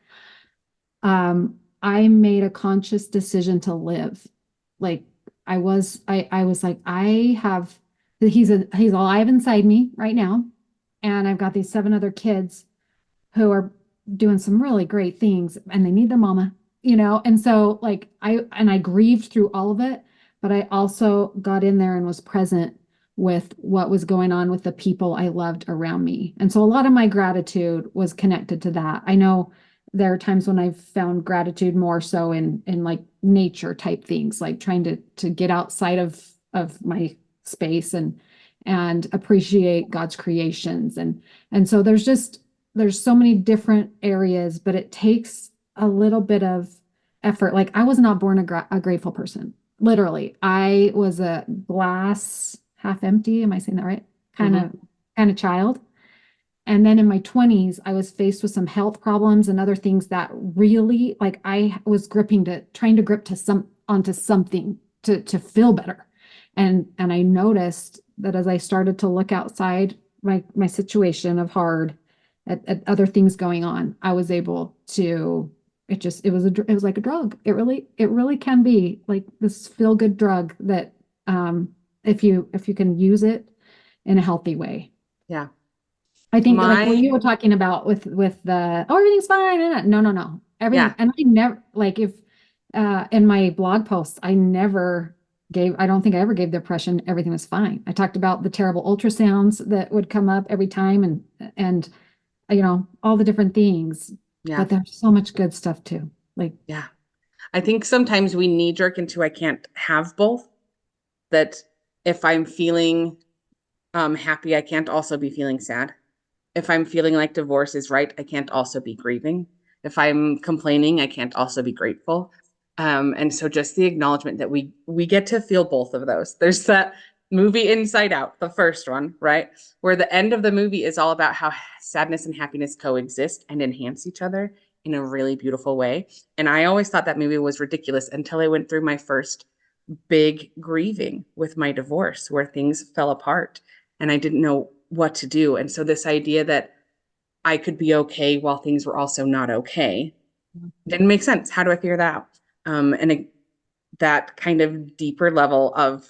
[SPEAKER 3] I made a conscious decision to live. Like, I was like, he's alive inside me right now. And I've got these 7 other kids who are doing some really great things, and they need their mama, And so like I grieved through all of it, but I also got in there and was present with what was going on with the people I loved around me. And so a lot of my gratitude was connected to that. I know there are times when I've found gratitude more so in like nature type things, like trying to get outside of my space and appreciate God's creations. And so there's so many different areas, but it takes a little bit of effort. Like, I was not born a grateful person. Literally, I was a glass half empty. Am I saying that right? Kind of child. And then in my 20s, I was faced with some health problems and other things that really, like, I was trying to grip onto something to feel better. And I noticed that as I started to look outside my situation of hard at other things going on, I was able to, it was like a drug. It really can be like this feel good drug that, if you can use it in a healthy way.
[SPEAKER 2] Yeah.
[SPEAKER 3] I think like what you were talking about with the, everything's fine. No. Everything. And I never, like, if in my blog posts, I don't think I ever gave the impression everything was fine. I talked about the terrible ultrasounds that would come up every time and all the different things. Yeah. But there's so much good stuff too. Like,
[SPEAKER 2] yeah. I think sometimes we knee jerk into, I can't have both. That if I'm feeling happy, I can't also be feeling sad. If I'm feeling like divorce is right, I can't also be grieving. If I'm complaining, I can't also be grateful. And so just the acknowledgement that we get to feel both of those. There's that movie Inside Out, the first one, right? Where the end of the movie is all about how sadness and happiness coexist and enhance each other in a really beautiful way. And I always thought that movie was ridiculous until I went through my first big grieving with my divorce, where things fell apart and I didn't know what to do. And so this idea that I could be okay while things were also not okay didn't make sense. How do I figure that out? That kind of deeper level of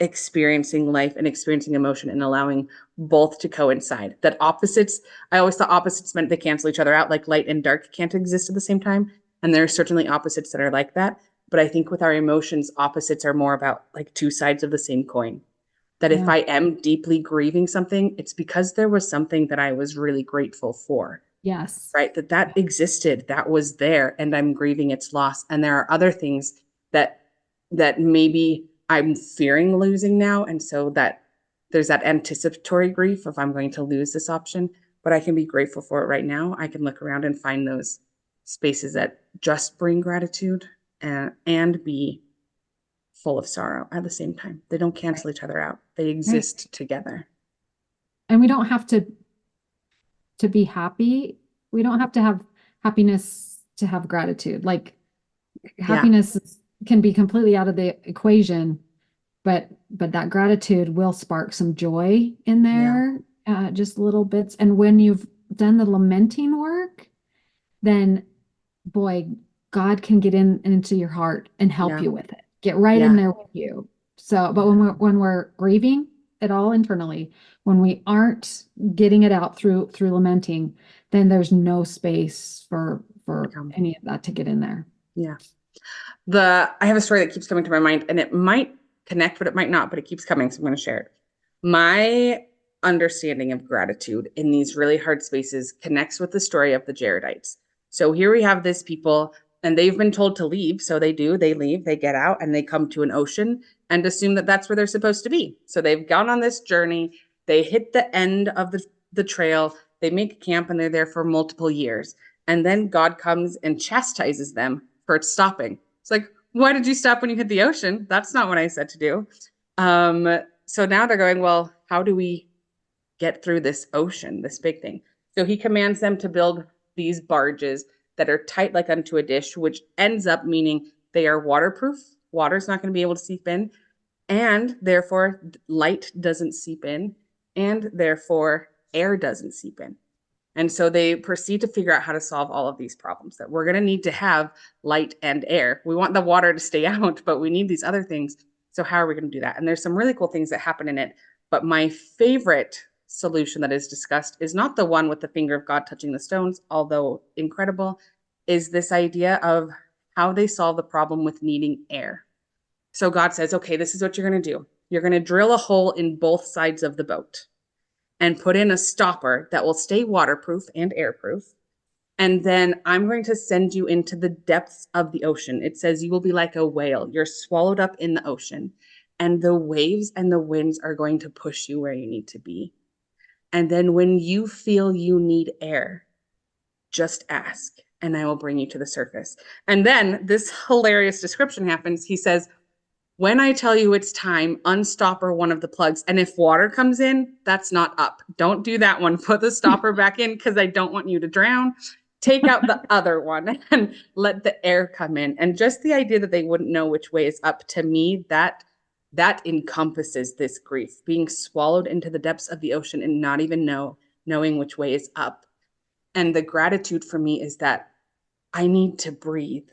[SPEAKER 2] experiencing life and experiencing emotion and allowing both to coincide. That opposites, I always thought opposites meant they cancel each other out, like light and dark can't exist at the same time. And there are certainly opposites that are like that. But I think with our emotions, opposites are more about like 2 sides of the same coin. That if I am deeply grieving something, it's because there was something that I was really grateful for.
[SPEAKER 3] Yes.
[SPEAKER 2] Right. That existed, that was there, and I'm grieving its loss. And there are other things that maybe I'm fearing losing now. And so that there's that anticipatory grief of I'm going to lose this option, but I can be grateful for it right now. I can look around and find those spaces that just bring gratitude and be full of sorrow at the same time. They don't cancel each other out. They exist together.
[SPEAKER 3] And we don't have to be happy. We don't have to have happiness to have gratitude. Like happiness can be completely out of the equation, but that gratitude will spark some joy in there, just little bits. And when you've done the lamenting work, then boy, God can get into your heart and help you with it. Get right in there with you. So, but when we're grieving it all internally, when we aren't getting it out through lamenting, then there's no space for any of that to get in there.
[SPEAKER 2] Yeah. I have a story that keeps coming to my mind, and it might connect, but it might not, but it keeps coming. So I'm going to share it. My understanding of gratitude in these really hard spaces connects with the story of the Jaredites. So here we have this people, and they've been told to leave. So they do, they leave, they get out, and they come to an ocean and assume that that's where they're supposed to be. So they've gone on this journey. They hit the end of the trail. They make camp, and they're there for multiple years. And then God comes and chastises them for stopping. It's like, why did you stop when you hit the ocean? That's not what I said to do. So now they're going, well, how do we get through this ocean, this big thing? So he commands them to build these barges that are tight like unto a dish, which ends up meaning they are waterproof. Water's not going to be able to seep in, and therefore light doesn't seep in, and therefore air doesn't seep in. And so they proceed to figure out how to solve all of these problems, that we're going to need to have light and air. We want the water to stay out, but we need these other things. So how are we going to do that? And there's some really cool things that happen in it. But my favorite solution that is discussed is not the one with the finger of God touching the stones, although incredible, is this idea of how they solve the problem with needing air. So God says, okay, this is what you're going to do. You're going to drill a hole in both sides of the boat and put in a stopper that will stay waterproof and airproof. And then I'm going to send you into the depths of the ocean. It says you will be like a whale. You're swallowed up in the ocean, and the waves and the winds are going to push you where you need to be. And then when you feel you need air, just ask, and I will bring you to the surface. And then this hilarious description happens. He says, when I tell you it's time, unstopper one of the plugs. And if water comes in, that's not up. Don't do that one. Put the stopper back in because I don't want you to drown. Take out the other one and let the air come in. And just the idea that they wouldn't know which way is up, to me, that encompasses this grief, being swallowed into the depths of the ocean and not even knowing which way is up. And the gratitude for me is that I need to breathe.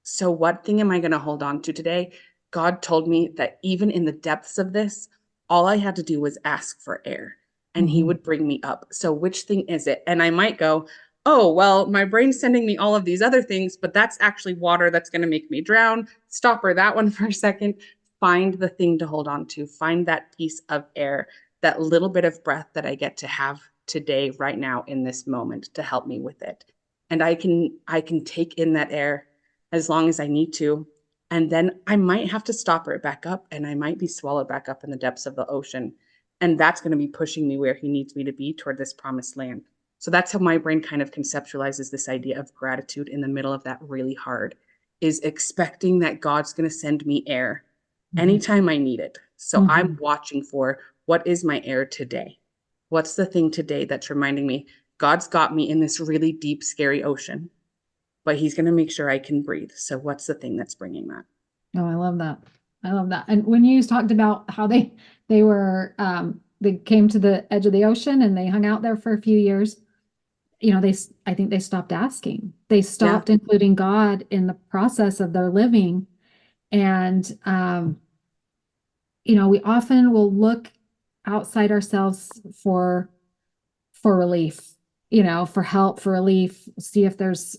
[SPEAKER 2] So what thing am I going to hold on to today? God told me that even in the depths of this, all I had to do was ask for air, and he would bring me up. So which thing is it? And I might go, oh, well, my brain's sending me all of these other things, but that's actually water that's going to make me drown. Stopper that one for a second. Find the thing to hold on to. Find that piece of air, that little bit of breath that I get to have today, right now, in this moment, to help me with it. And I can take in that air as long as I need to. And then I might have to stopper it back up, and I might be swallowed back up in the depths of the ocean. And that's going to be pushing me where he needs me to be, toward this promised land. So that's how my brain kind of conceptualizes this idea of gratitude in the middle of that really hard, is expecting that God's going to send me air anytime I need it. So I'm watching for, what is my air today? What's the thing today that's reminding me God's got me in this really deep, scary ocean, but he's going to make sure I can breathe. So what's the thing that's bringing that?
[SPEAKER 3] Oh, I love that. I love that. And when you talked about how they were, they came to the edge of the ocean and they hung out there for a few years, I think they stopped asking. They stopped including God in the process of their living. And, we often will look outside ourselves for relief, for help, for relief, see if there's,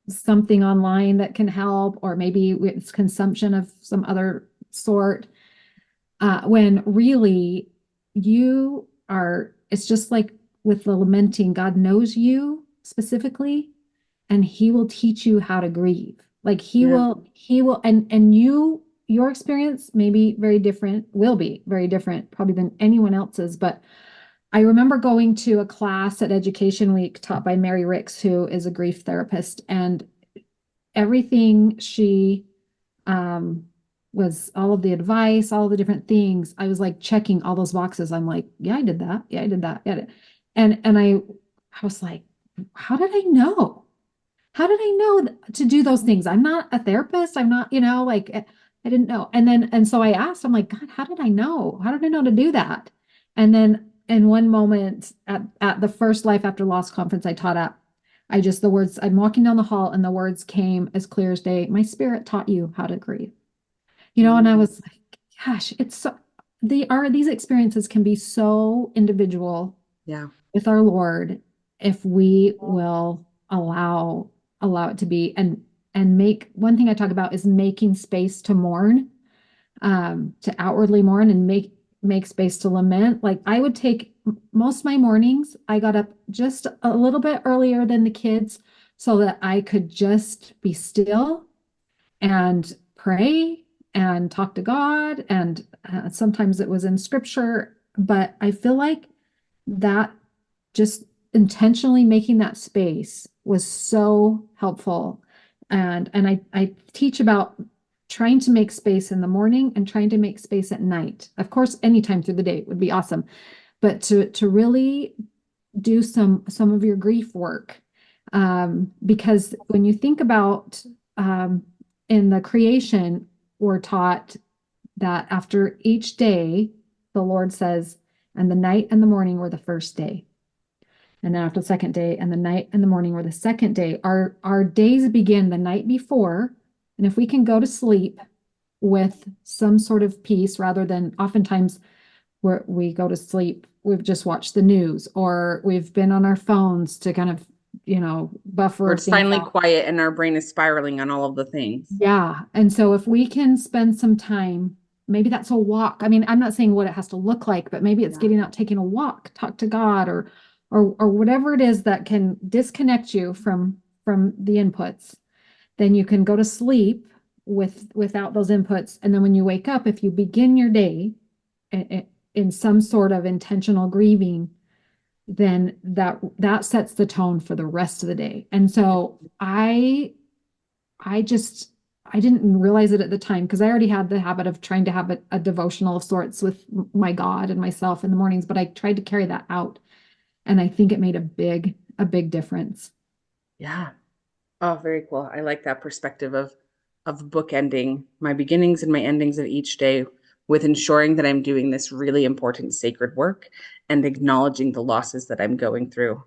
[SPEAKER 3] something online that can help, or maybe it's consumption of some other sort. When really it's just like with the lamenting, God knows you specifically, and he will teach you how to grieve. Like he will, and your experience may be very different, will be very different probably than anyone else's, but I remember going to a class at Education Week taught by Mary Ricks, who is a grief therapist, and everything she was all of the advice, all of the different things. I was like checking all those boxes. I'm like, yeah, I did that. Yeah, I did that. Yeah, and I was like, how did I know? How did I know to do those things? I'm not a therapist. I'm not, like I didn't know. And so I asked, I'm like, God, how did I know? How did I know to do that? And then in one moment at the first Life After Loss conference I taught at, the words, I'm walking down the hall and the words came as clear as day. My spirit taught you how to grieve. And I was like, gosh, it's so, these experiences can be so individual
[SPEAKER 2] Yeah.
[SPEAKER 3] with our Lord if we will allow it to be, and make, one thing I talk about is making space to mourn, to outwardly mourn, and make space to lament. Like I would take most of my mornings, I got up just a little bit earlier than the kids so that I could just be still and pray and talk to God. And sometimes it was in scripture, but I feel like that just intentionally making that space was so helpful. And I teach about trying to make space in the morning and trying to make space at night. Of course, anytime through the day would be awesome, but to really do some of your grief work. Because when you think about in the creation, we're taught that after each day, the Lord says, and the night and the morning were the first day. And then after the second day, and the night and the morning were the second day. Our days begin the night before. And if we can go to sleep with some sort of peace, rather than oftentimes where we go to sleep, we've just watched the news or we've been on our phones to kind of, buffer.
[SPEAKER 2] Where it's finally quiet and our brain is spiraling on all of the things.
[SPEAKER 3] Yeah. And so if we can spend some time, maybe that's a walk. I mean, I'm not saying what it has to look like, but maybe it's getting out, taking a walk, talk to God, or whatever it is that can disconnect you from the inputs. Then you can go to sleep without those inputs. And then when you wake up, if you begin your day in some sort of intentional grieving, then that sets the tone for the rest of the day. And so I didn't realize it at the time because I already had the habit of trying to have a devotional of sorts with my God and myself in the mornings, but I tried to carry that out. And I think it made a big difference.
[SPEAKER 2] Yeah. Oh, very cool. I like that perspective of bookending my beginnings and my endings of each day with ensuring that I'm doing this really important sacred work and acknowledging the losses that I'm going through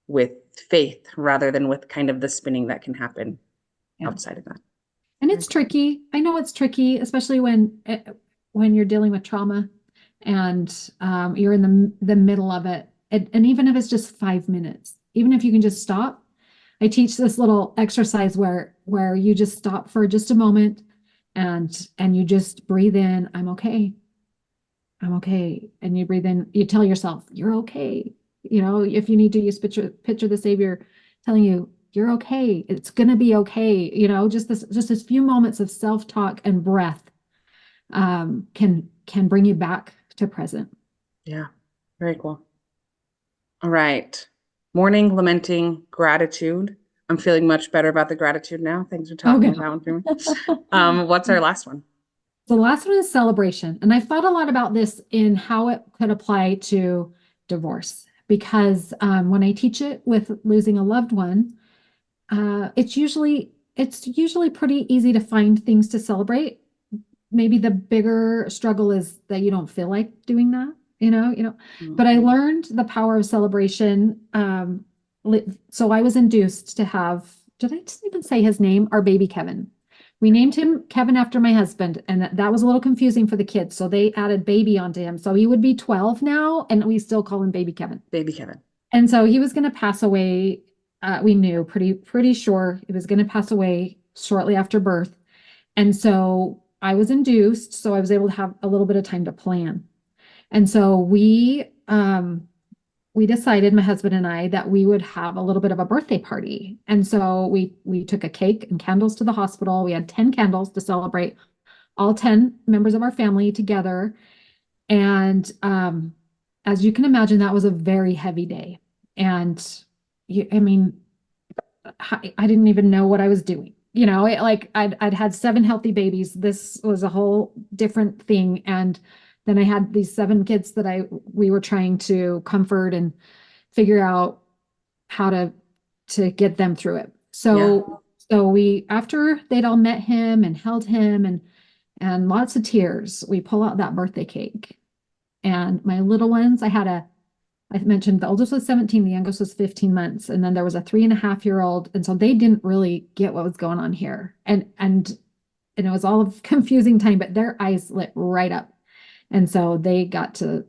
[SPEAKER 2] with faith rather than with kind of the spinning that can happen outside of that.
[SPEAKER 3] And it's tricky. I know it's tricky, especially when you're dealing with trauma and you're in the middle of it. And even if it's just 5 minutes, even if you can just stop. I teach this little exercise where you just stop for just a moment and you just breathe in, I'm okay. I'm okay. And you breathe in, you tell yourself, you're okay. If you need to use picture the Savior telling you, you're okay. It's gonna be okay. Just this few moments of self-talk and breath can bring you back to present.
[SPEAKER 2] Yeah, very cool. All right. Mourning, lamenting, gratitude. I'm feeling much better about the gratitude now. Thanks for talking about that one through me. What's our last one?
[SPEAKER 3] The last one is celebration. And I've thought a lot about this in how it could apply to divorce, because when I teach it with losing a loved one, it's usually pretty easy to find things to celebrate. Maybe the bigger struggle is that you don't feel like doing that, but I learned the power of celebration. So I was induced to have, did I just even say his name? Our baby Kevin. We named him Kevin after my husband, and that was a little confusing for the kids. So they added baby onto him. So he would be 12 now, and we still call him baby Kevin.
[SPEAKER 2] Baby Kevin.
[SPEAKER 3] And so he was going to pass away. We knew pretty sure he was going to pass away shortly after birth. And so I was induced, so I was able to have a little bit of time to plan. And so we decided, my husband and I, that we would have a little bit of a birthday party. And so we took a cake and candles to the hospital. We had 10 candles to celebrate all 10 members of our family together. And as you can imagine, that was a very heavy day. And I mean, I didn't even know what I was doing. I'd had 7 healthy babies. This was a whole different thing. And then I had these 7 kids that we were trying to comfort and figure out how to get them through it. So we, after they'd all met him and held him and lots of tears, we pull out that birthday cake. And my little ones, I mentioned the oldest was 17, the youngest was 15 months. And then there was a 3.5-year-old. And so they didn't really get what was going on here. And it was all a confusing time, but their eyes lit right up. And so they got to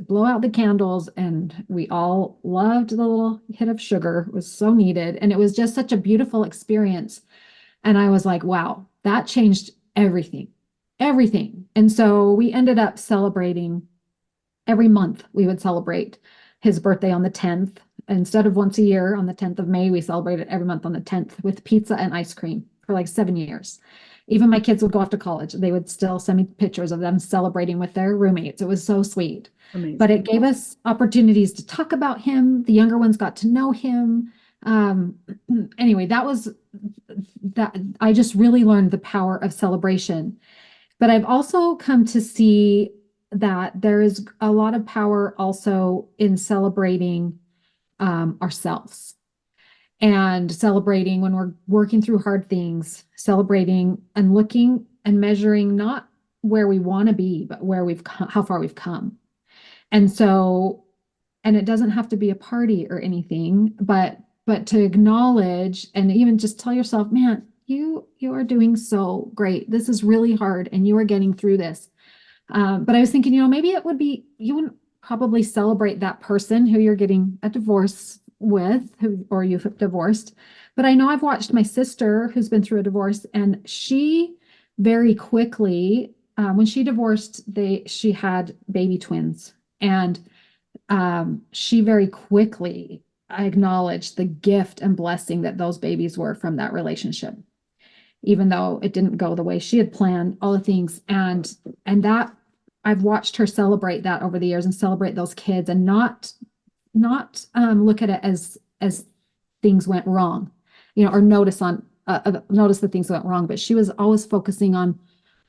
[SPEAKER 3] blow out the candles, and we all loved the little hit of sugar. It was so needed. And it was just such a beautiful experience. And I was like, wow, that changed everything, everything. And so we ended up celebrating every month. We would celebrate his birthday on the 10th. Instead of once a year on the 10th of May, we celebrated every month on the 10th with pizza and ice cream for like 7 years. Even my kids would go off to college. They would still send me pictures of them celebrating with their roommates. It was so sweet.
[SPEAKER 2] Amazing.
[SPEAKER 3] But it gave us opportunities to talk about him. The younger ones got to know him. Anyway, that I just really learned the power of celebration. But I've also come to see that there is a lot of power also in celebrating ourselves and celebrating when we're working through hard things, celebrating and looking and measuring not where we want to be, but where how far we've come. And so, and it doesn't have to be a party or anything, but to acknowledge and even just tell yourself, man, you are doing so great. This is really hard and you are getting through this. But I was thinking, maybe you wouldn't probably celebrate that person who you're getting a divorce with, or you've divorced. But I know I've watched my sister who's been through a divorce, and she very quickly, when she divorced, she had baby twins, and she very quickly acknowledged the gift and blessing that those babies were from that relationship, even though it didn't go the way she had planned, all the things. And that I've watched her celebrate that over the years and celebrate those kids and not look at it as things went wrong, or notice that things went wrong. But she was always focusing on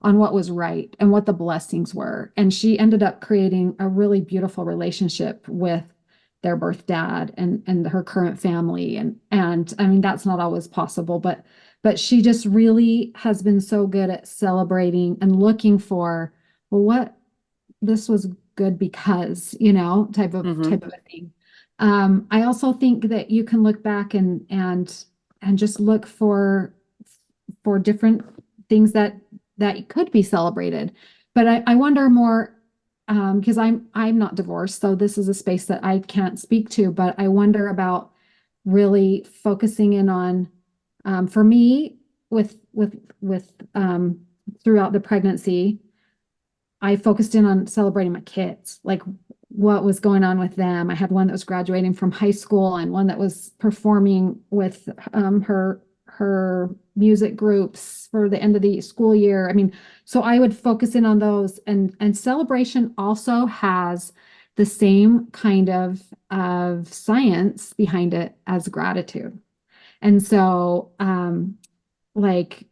[SPEAKER 3] what was right and what the blessings were. And she ended up creating a really beautiful relationship with their birth dad and her current family. And I mean, that's not always possible, but she just really has been so good at celebrating and looking for, well, what this was good because, type of a thing. I also think that you can look back and just look for different things that could be celebrated. But I wonder more, because I'm not divorced, so this is a space that I can't speak to, but I wonder about really focusing in on, for me, with throughout the pregnancy, I focused in on celebrating my kids, like what was going on with them. I had one that was graduating from high school and one that was performing with her music groups for the end of the school year. I mean, so I would focus in on those, and celebration also has the same kind of science behind it as gratitude. And so like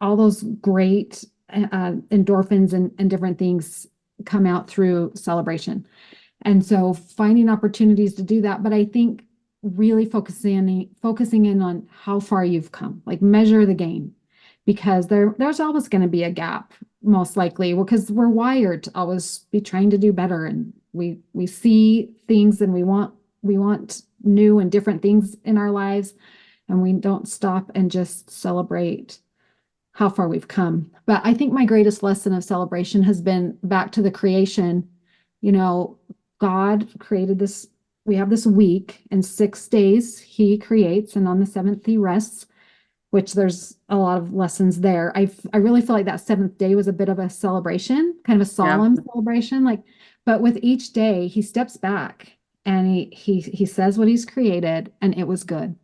[SPEAKER 3] all those great endorphins and different things come out through celebration. And so finding opportunities to do that. But I think really focusing in on how far you've come, like measure the gain, because there's always going to be a gap, most likely, because we're wired to always be trying to do better. And we see things and we want new and different things in our lives. And we don't stop and just celebrate how far we've come. But I think my greatest lesson of celebration has been back to the creation. God created this. We have this week, and 6 days he creates, and on the 7th he rests, which there's a lot of lessons there. I really feel like that 7th day was a bit of a celebration, kind of a solemn celebration. But with each day he steps back and he says what he's created, and it was good.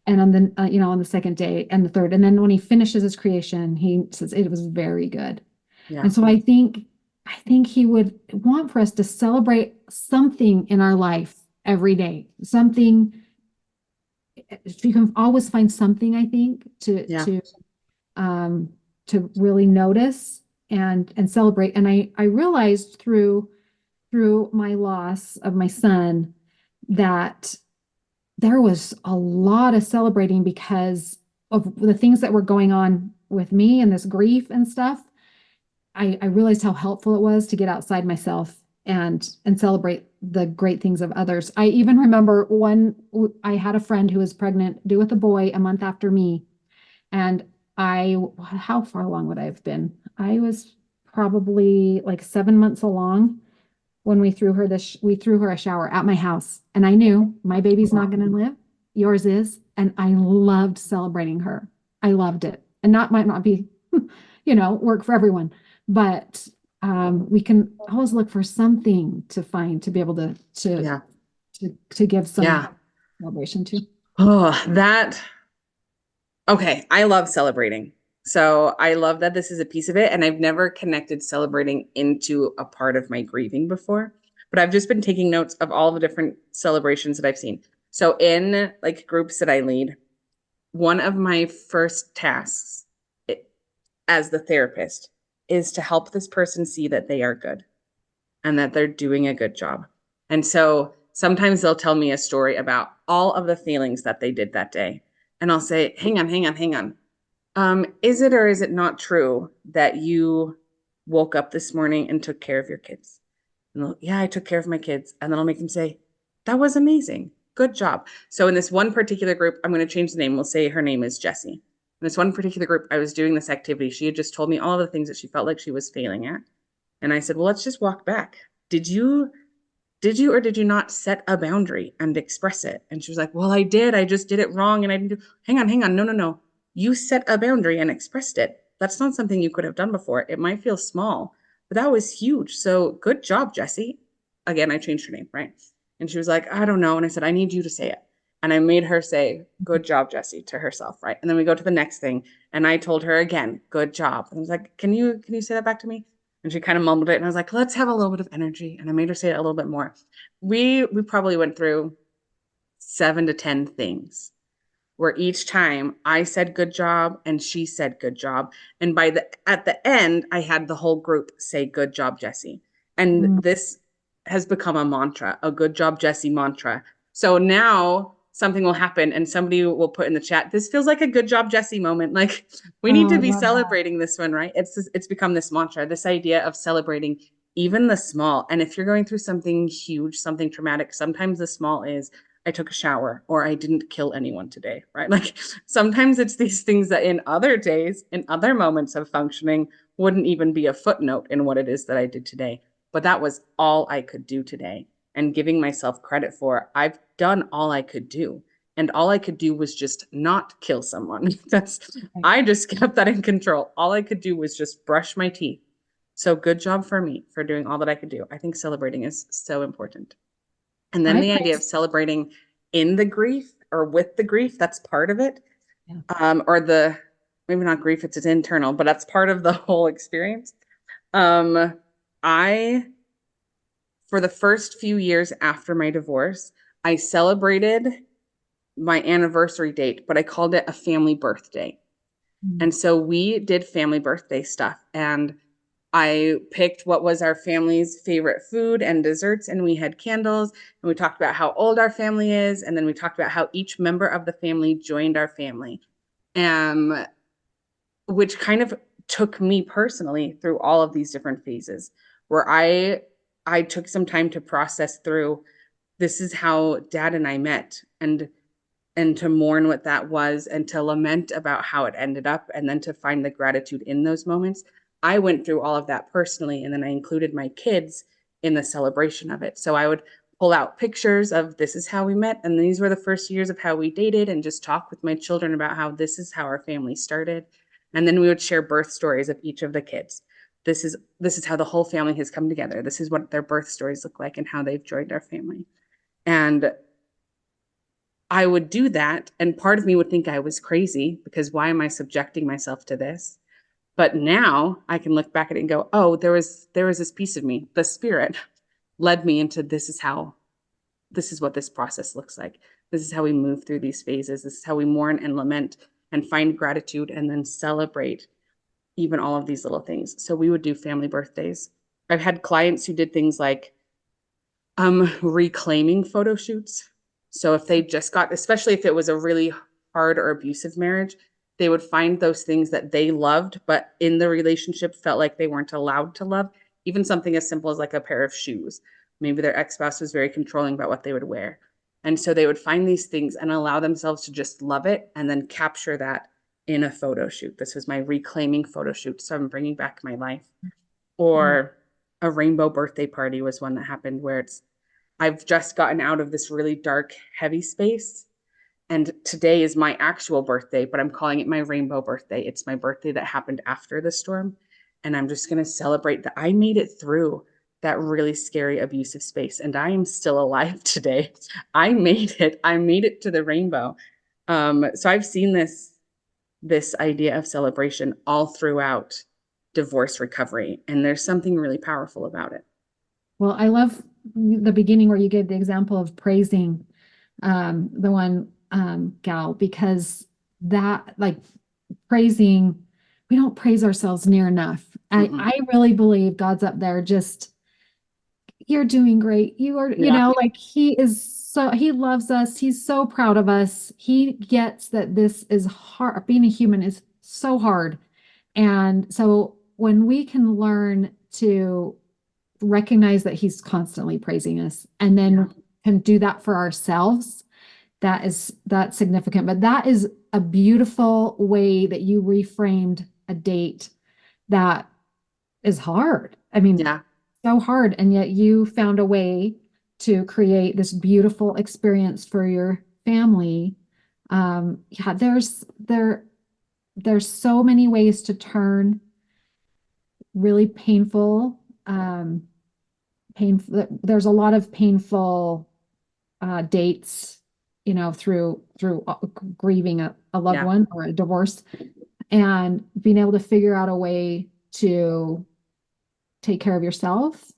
[SPEAKER 3] And on the on the 2nd day and the 3rd, and then when he finishes his creation, he says it was very good. And so I think I think he would want for us to celebrate something in our life every day. Something, you can always find something, I think,
[SPEAKER 2] Yeah.
[SPEAKER 3] um to really notice and celebrate. And I realized through my loss of my son that there was a lot of celebrating because of the things that were going on with me and this grief and stuff. I realized how helpful it was to get outside myself and celebrate the great things of others. I even remember I had a friend who was pregnant, due with a boy a month after me. And how far along would I have been? I was probably like 7 months along when we threw her a shower at my house. And I knew my baby's not going to live. Yours is. And I loved celebrating her. I loved it. And that might not be, work for everyone, but we can always look for something to find to be able
[SPEAKER 2] Yeah.
[SPEAKER 3] to give some
[SPEAKER 2] Yeah.
[SPEAKER 3] celebration to.
[SPEAKER 2] Oh, okay. I love celebrating. So I love that this is a piece of it. And I've never connected celebrating into a part of my grieving before, but I've just been taking notes of all the different celebrations that I've seen. So in like groups that I lead, one of my first tasks as the therapist is to help this person see that they are good and that they're doing a good job. And so sometimes they'll tell me a story about all of the feelings that they did that day. And I'll say, hang on. Is it or is it not true that you woke up this morning and took care of your kids? And yeah, I took care of my kids. And then I'll make them say, that was amazing. Good job. So in this one particular group, I'm going to change the name. We'll say her name is Jessie. In this one particular group, I was doing this activity. She had just told me all of the things that she felt like she was failing at. And I said, well, let's just walk back. Did you or did you not set a boundary and express it? And she was like, well, I did. I just did it wrong. And I didn't do, hang on. No. You set a boundary and expressed it. That's not something you could have done before. It might feel small, but that was huge. So good job, Jessie. Again, I changed her name, right? And she was like, I don't know. And I said, I need you to say it. And I made her say, good job, Jessie, to herself, right? And then we go to the next thing. And I told her again, good job. And I was like, can you say that back to me? And she kind of mumbled it. And I was like, let's have a little bit of energy. And I made her say it a little bit more. We probably went through 7 to 10 things where each time I said good job and she said good job. And at the end, I had the whole group say good job, Jessie. And this has become a mantra, a good job, Jessie mantra. So now something will happen and somebody will put in the chat, this feels like a good job, Jessie moment. Like we need to be celebrating this one, right? It's become this mantra, this idea of celebrating even the small. And if you're going through something huge, something traumatic, sometimes the small is, I took a shower or I didn't kill anyone today, right? Like sometimes it's these things that in other days, in other moments of functioning, wouldn't even be a footnote in what it is that I did today. But that was all I could do today. And giving myself credit for, I've done all I could do. And all I could do was just not kill someone. I just kept that in control. All I could do was just brush my teeth. So good job for me for doing all that I could do. I think celebrating is so important. And then the idea of celebrating in the grief or with the grief, that's part of it. Yeah. Maybe not grief, it's internal, but that's part of the whole experience. For the first few years after my divorce, I celebrated my anniversary date, but I called it a family birthday. Mm-hmm. And so we did family birthday stuff, and I picked what was our family's favorite food and desserts, and we had candles, and we talked about how old our family is, and then we talked about how each member of the family joined our family, which kind of took me personally through all of these different phases, where I took some time to process through, this is how Dad and I met, and to mourn what that was, and to lament about how it ended up, and then to find the gratitude in those moments. I went through all of that personally, and then I included my kids in the celebration of it. So I would pull out pictures of, this is how we met, and these were the first years of how we dated, and just talk with my children about how this is how our family started. And then we would share birth stories of each of the kids. This is how the whole family has come together. This is what their birth stories look like and how they've joined our family. And I would do that, and part of me would think I was crazy, because why am I subjecting myself to this? But now I can look back at it and go, oh, there was this piece of me, the spirit led me into this is what this process looks like. This is how we move through these phases. This is how we mourn and lament and find gratitude and then celebrate even all of these little things. So we would do family birthdays. I've had clients who did things like reclaiming photo shoots. So if they just got, especially if it was a really hard or abusive marriage, they would find those things that they loved, but in the relationship felt like they weren't allowed to love. Even something as simple as like a pair of shoes. Maybe their ex-spouse was very controlling about what they would wear. And so they would find these things and allow themselves to just love it and then capture that in a photo shoot. This was my reclaiming photo shoot. So I'm bringing back my life. Or a rainbow birthday party was one that happened where I've just gotten out of this really dark, heavy space. And today is my actual birthday, but I'm calling it my rainbow birthday. It's my birthday that happened after the storm. And I'm just going to celebrate that I made it through that really scary, abusive space. And I am still alive today. I made it. I made it to the rainbow. So I've seen this idea of celebration all throughout divorce recovery. And there's something really powerful about it.
[SPEAKER 3] Well, I love the beginning where you gave the example of praising the one gal, because that, like, praising, we don't praise ourselves near enough. I really believe God's up there just, you're doing great. You are, you know, like he loves us. He's so proud of us. He gets that this is hard. Being a human is so hard. And so when we can learn to recognize that he's constantly praising us and then can do that for ourselves, that's significant. But that is a beautiful way that you reframed a date that is hard. I mean, so hard. And yet you found a way to create this beautiful experience for your family. There's so many ways to turn really painful, there's a lot of painful dates, you know, through grieving a loved one or a divorce, and being able to figure out a way to take care of yourself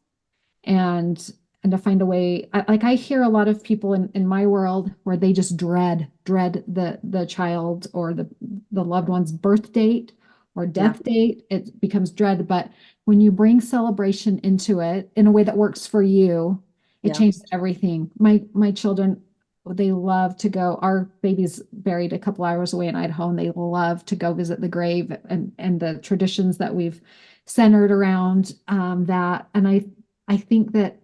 [SPEAKER 3] and to find a way. I hear a lot of people in my world where they just dread the child or the loved one's birth date or death date. It becomes dread. But when you bring celebration into it in a way that works for you, it changes everything. My children, they love to go. Our baby's buried a couple hours away in Idaho, and they love to go visit the grave and the traditions that we've centered around that. And I think that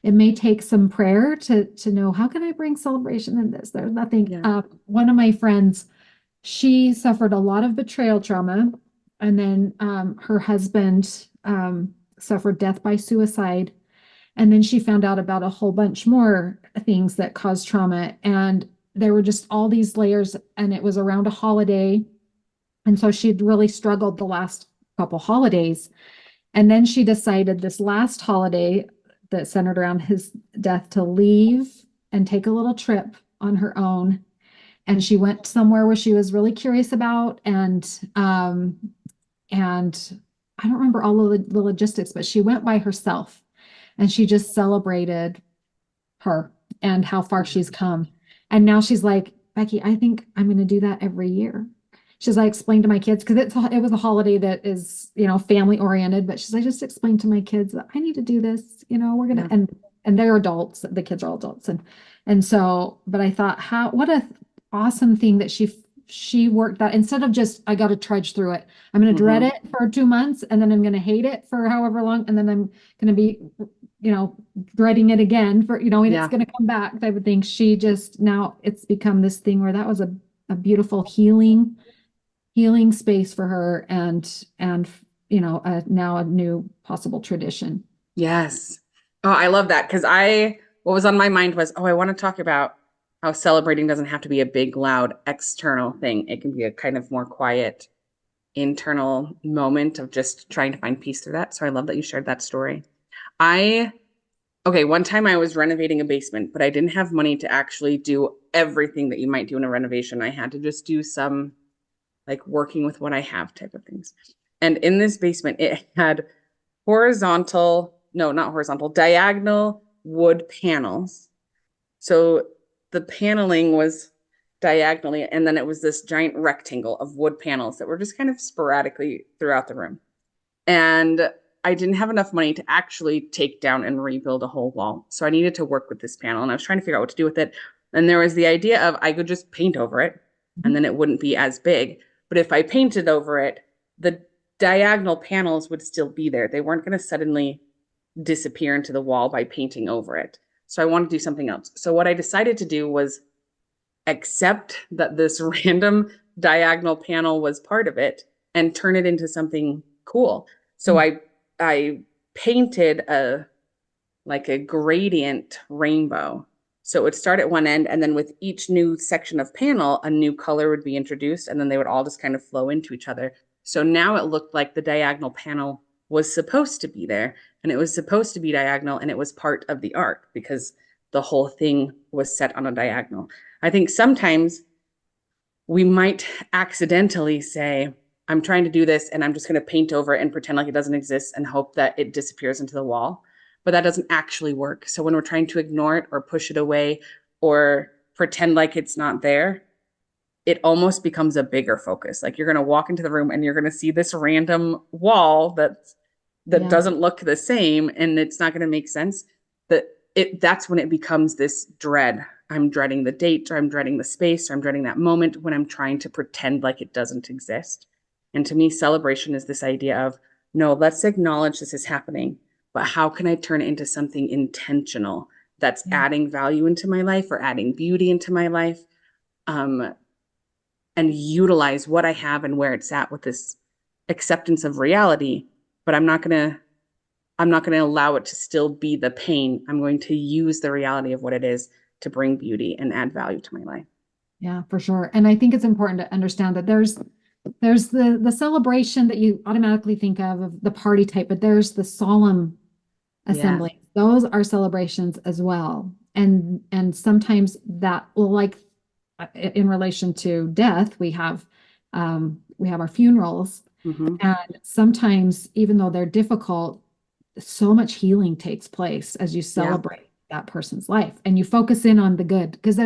[SPEAKER 3] it may take some prayer to know, how can I bring celebration in this? There's nothing. One of my friends, she suffered a lot of betrayal trauma, and then her husband suffered death by suicide. And then she found out about a whole bunch more things that caused trauma. And there were just all these layers, and it was around a holiday. And so she'd really struggled the last couple holidays. And then she decided this last holiday that centered around his death to leave and take a little trip on her own. And she went somewhere where she was really curious about, and I don't remember all of the logistics, but she went by herself. And she just celebrated her and how far she's come. And now she's like, Becky, I think I'm going to do that every year. She's like, explain to my kids, because it was a holiday that is, you know, family oriented. But she's like, just explain to my kids that I need to do this. You know, we're gonna and they're adults. The kids are all adults, and so. But I thought, what a awesome thing that she worked that, instead of just, I got to trudge through it. I'm going to dread it for 2 months, and then I'm going to hate it for however long, and then I'm going to be, you know, dreading it again for, you know, and it's going to come back type of thing. She just, now it's become this thing where that was a beautiful healing space for her, and you know, now a new possible tradition.
[SPEAKER 2] Yes. Oh, I love that, because what was on my mind was, I want to talk about how celebrating doesn't have to be a big, loud, external thing. It can be a kind of more quiet, internal moment of just trying to find peace through that. So I love that you shared that story. One time I was renovating a basement, but I didn't have money to actually do everything that you might do in a renovation. I had to just do some like working with what I have type of things. And in this basement, it had diagonal wood panels. So the paneling was diagonally, and then it was this giant rectangle of wood panels that were just kind of sporadically throughout the room. And I didn't have enough money to actually take down and rebuild a whole wall. So I needed to work with this panel, and I was trying to figure out what to do with it. And there was the idea of I could just paint over it, and then it wouldn't be as big. But if I painted over it, the diagonal panels would still be there. They weren't going to suddenly disappear into the wall by painting over it. So I wanted to do something else. So what I decided to do was accept that this random diagonal panel was part of it and turn it into something cool. So I painted a gradient rainbow. So it would start at one end, and then with each new section of panel, a new color would be introduced, and then they would all just kind of flow into each other. So now it looked like the diagonal panel was supposed to be there, and it was supposed to be diagonal, and it was part of the art because the whole thing was set on a diagonal. I think sometimes we might accidentally say, I'm trying to do this and I'm just going to paint over it and pretend like it doesn't exist and hope that it disappears into the wall. But that doesn't actually work. So when we're trying to ignore it or push it away or pretend like it's not there, it almost becomes a bigger focus. Like you're going to walk into the room and you're going to see this random wall that doesn't look the same, and it's not going to make sense. That's when it becomes this dread. I'm dreading the date, or I'm dreading the space, or I'm dreading that moment when I'm trying to pretend like it doesn't exist. And to me, celebration is this idea of, no, let's acknowledge this is happening, but how can I turn it into something intentional that's adding value into my life or adding beauty into my life, and utilize what I have and where it's at with this acceptance of reality. But I'm not going to allow it to still be the pain. I'm going to use the reality of what it is to bring beauty and add value to my life.
[SPEAKER 3] Yeah, for sure. And I think it's important to understand that there's the celebration that you automatically think of the party type, but there's the solemn assembly. Yeah. Those are celebrations as well. And sometimes that will, like in relation to death, we have our funerals. Mm-hmm. And sometimes, even though they're difficult, so much healing takes place as you celebrate that person's life and you focus in on the good, because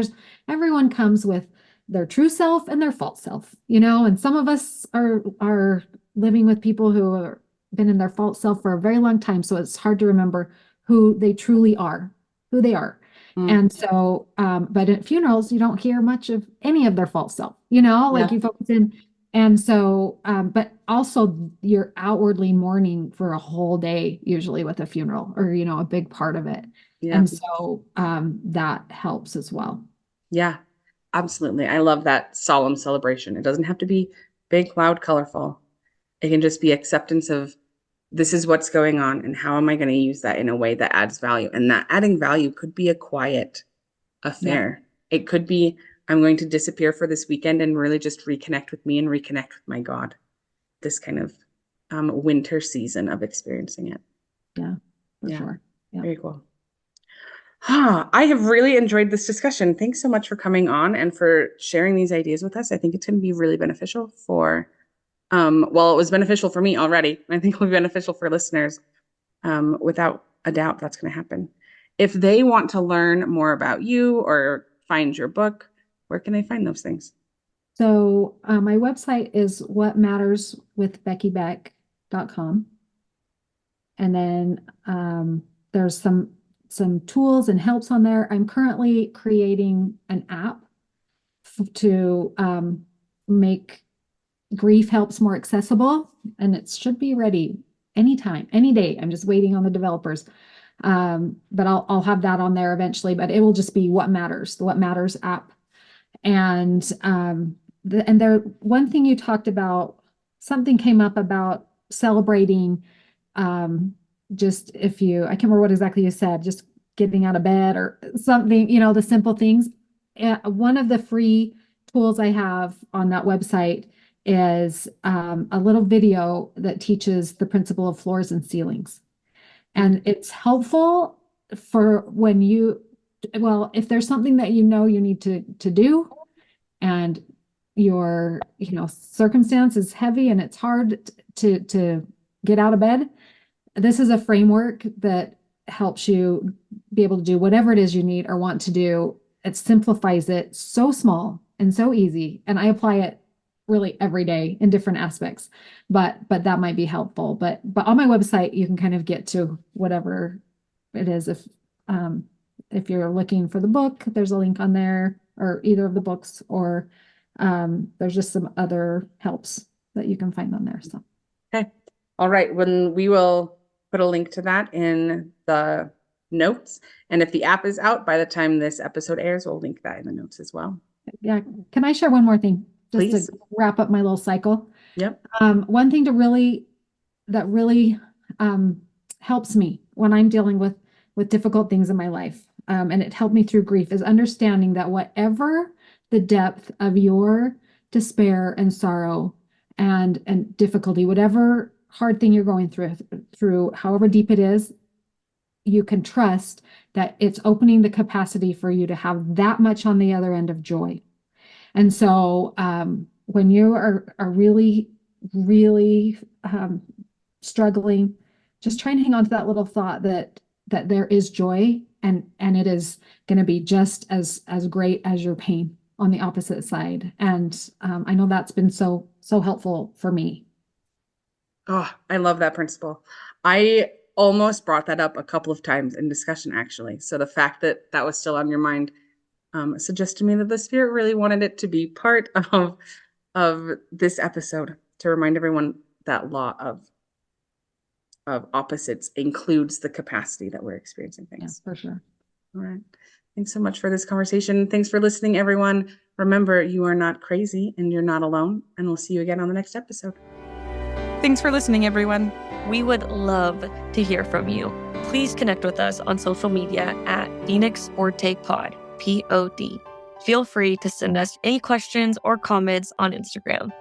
[SPEAKER 3] everyone comes with their true self and their false self, and some of us are living with people who have been in their false self for a very long time. So it's hard to remember who they truly are, who they are. Mm. And so, but at funerals, you don't hear much of any of their false self, you focus in. And so, but also you're outwardly mourning for a whole day, usually with a funeral or, a big part of it. Yeah. And so that helps as well.
[SPEAKER 2] Yeah, absolutely. I love that solemn celebration. It doesn't have to be big, loud, colorful. It can just be acceptance of this is what's going on and how am I going to use that in a way that adds value? And that adding value could be a quiet affair. Yeah. It could be, I'm going to disappear for this weekend and really just reconnect with me and reconnect with my God. This kind of winter season of experiencing it.
[SPEAKER 3] Yeah, for sure. Yeah.
[SPEAKER 2] Very cool. I have really enjoyed this discussion. Thanks so much for coming on and for sharing these ideas with us. I think it's going to be really beneficial for, it was beneficial for me already. I think it will be beneficial for listeners. Without a doubt, that's going to happen. If they want to learn more about you or find your book, where can they find those things?
[SPEAKER 3] So my website is whatmatterswithbeckybeck.com. And then there's some tools and helps on there. I'm currently creating an app to make grief helps more accessible, and it should be ready anytime, any day. I'm just waiting on the developers. But I'll have that on there eventually, but it will just be What Matters, the What Matters app. And one thing you talked about, something came up about celebrating, just I can't remember what exactly you said, just getting out of bed or something, the simple things. One of the free tools I have on that website is a little video that teaches the principle of floors and ceilings. And it's helpful for when if there's something that you need to do, and your, circumstance is heavy and it's hard to get out of bed, this is a framework that helps you be able to do whatever it is you need or want to do. It simplifies it so small and so easy. And I apply it really every day in different aspects, but that might be helpful. But on my website, you can kind of get to whatever it is. If you're looking for the book, there's a link on there, or either of the books, or there's just some other helps that you can find on there. So,
[SPEAKER 2] Okay. All right. When we will put a link to that in the notes. And if the app is out by the time this episode airs, we'll link that in the notes as well.
[SPEAKER 3] yeah. Can I share one more thing? Just
[SPEAKER 2] Please.
[SPEAKER 3] to wrap up my little cycle.
[SPEAKER 2] Yep.
[SPEAKER 3] One thing that really helps me when I'm dealing with difficult things in my life, and it helped me through grief, is understanding that whatever the depth of your despair and sorrow and difficulty, whatever hard thing you're going through, however deep it is, you can trust that it's opening the capacity for you to have that much on the other end of joy. And so when you are really, really struggling, just try and hang on to that little thought that there is joy, and it is going to be just as great as your pain on the opposite side. And I know that's been so helpful for me.
[SPEAKER 2] Oh, I love that principle. I almost brought that up a couple of times in discussion, actually. So the fact that that was still on your mind suggests to me that the Spirit really wanted it to be part of this episode, to remind everyone that law of opposites includes the capacity that we're experiencing things.
[SPEAKER 3] Yeah, for sure.
[SPEAKER 2] All right. Thanks so much for this conversation. Thanks for listening, everyone. Remember, you are not crazy and you're not alone. And we'll see you again on the next episode.
[SPEAKER 4] Thanks for listening, everyone.
[SPEAKER 1] We would love to hear from you. Please connect with us on social media at Phoenix Forte Pod, POD. Feel free to send us any questions or comments on Instagram.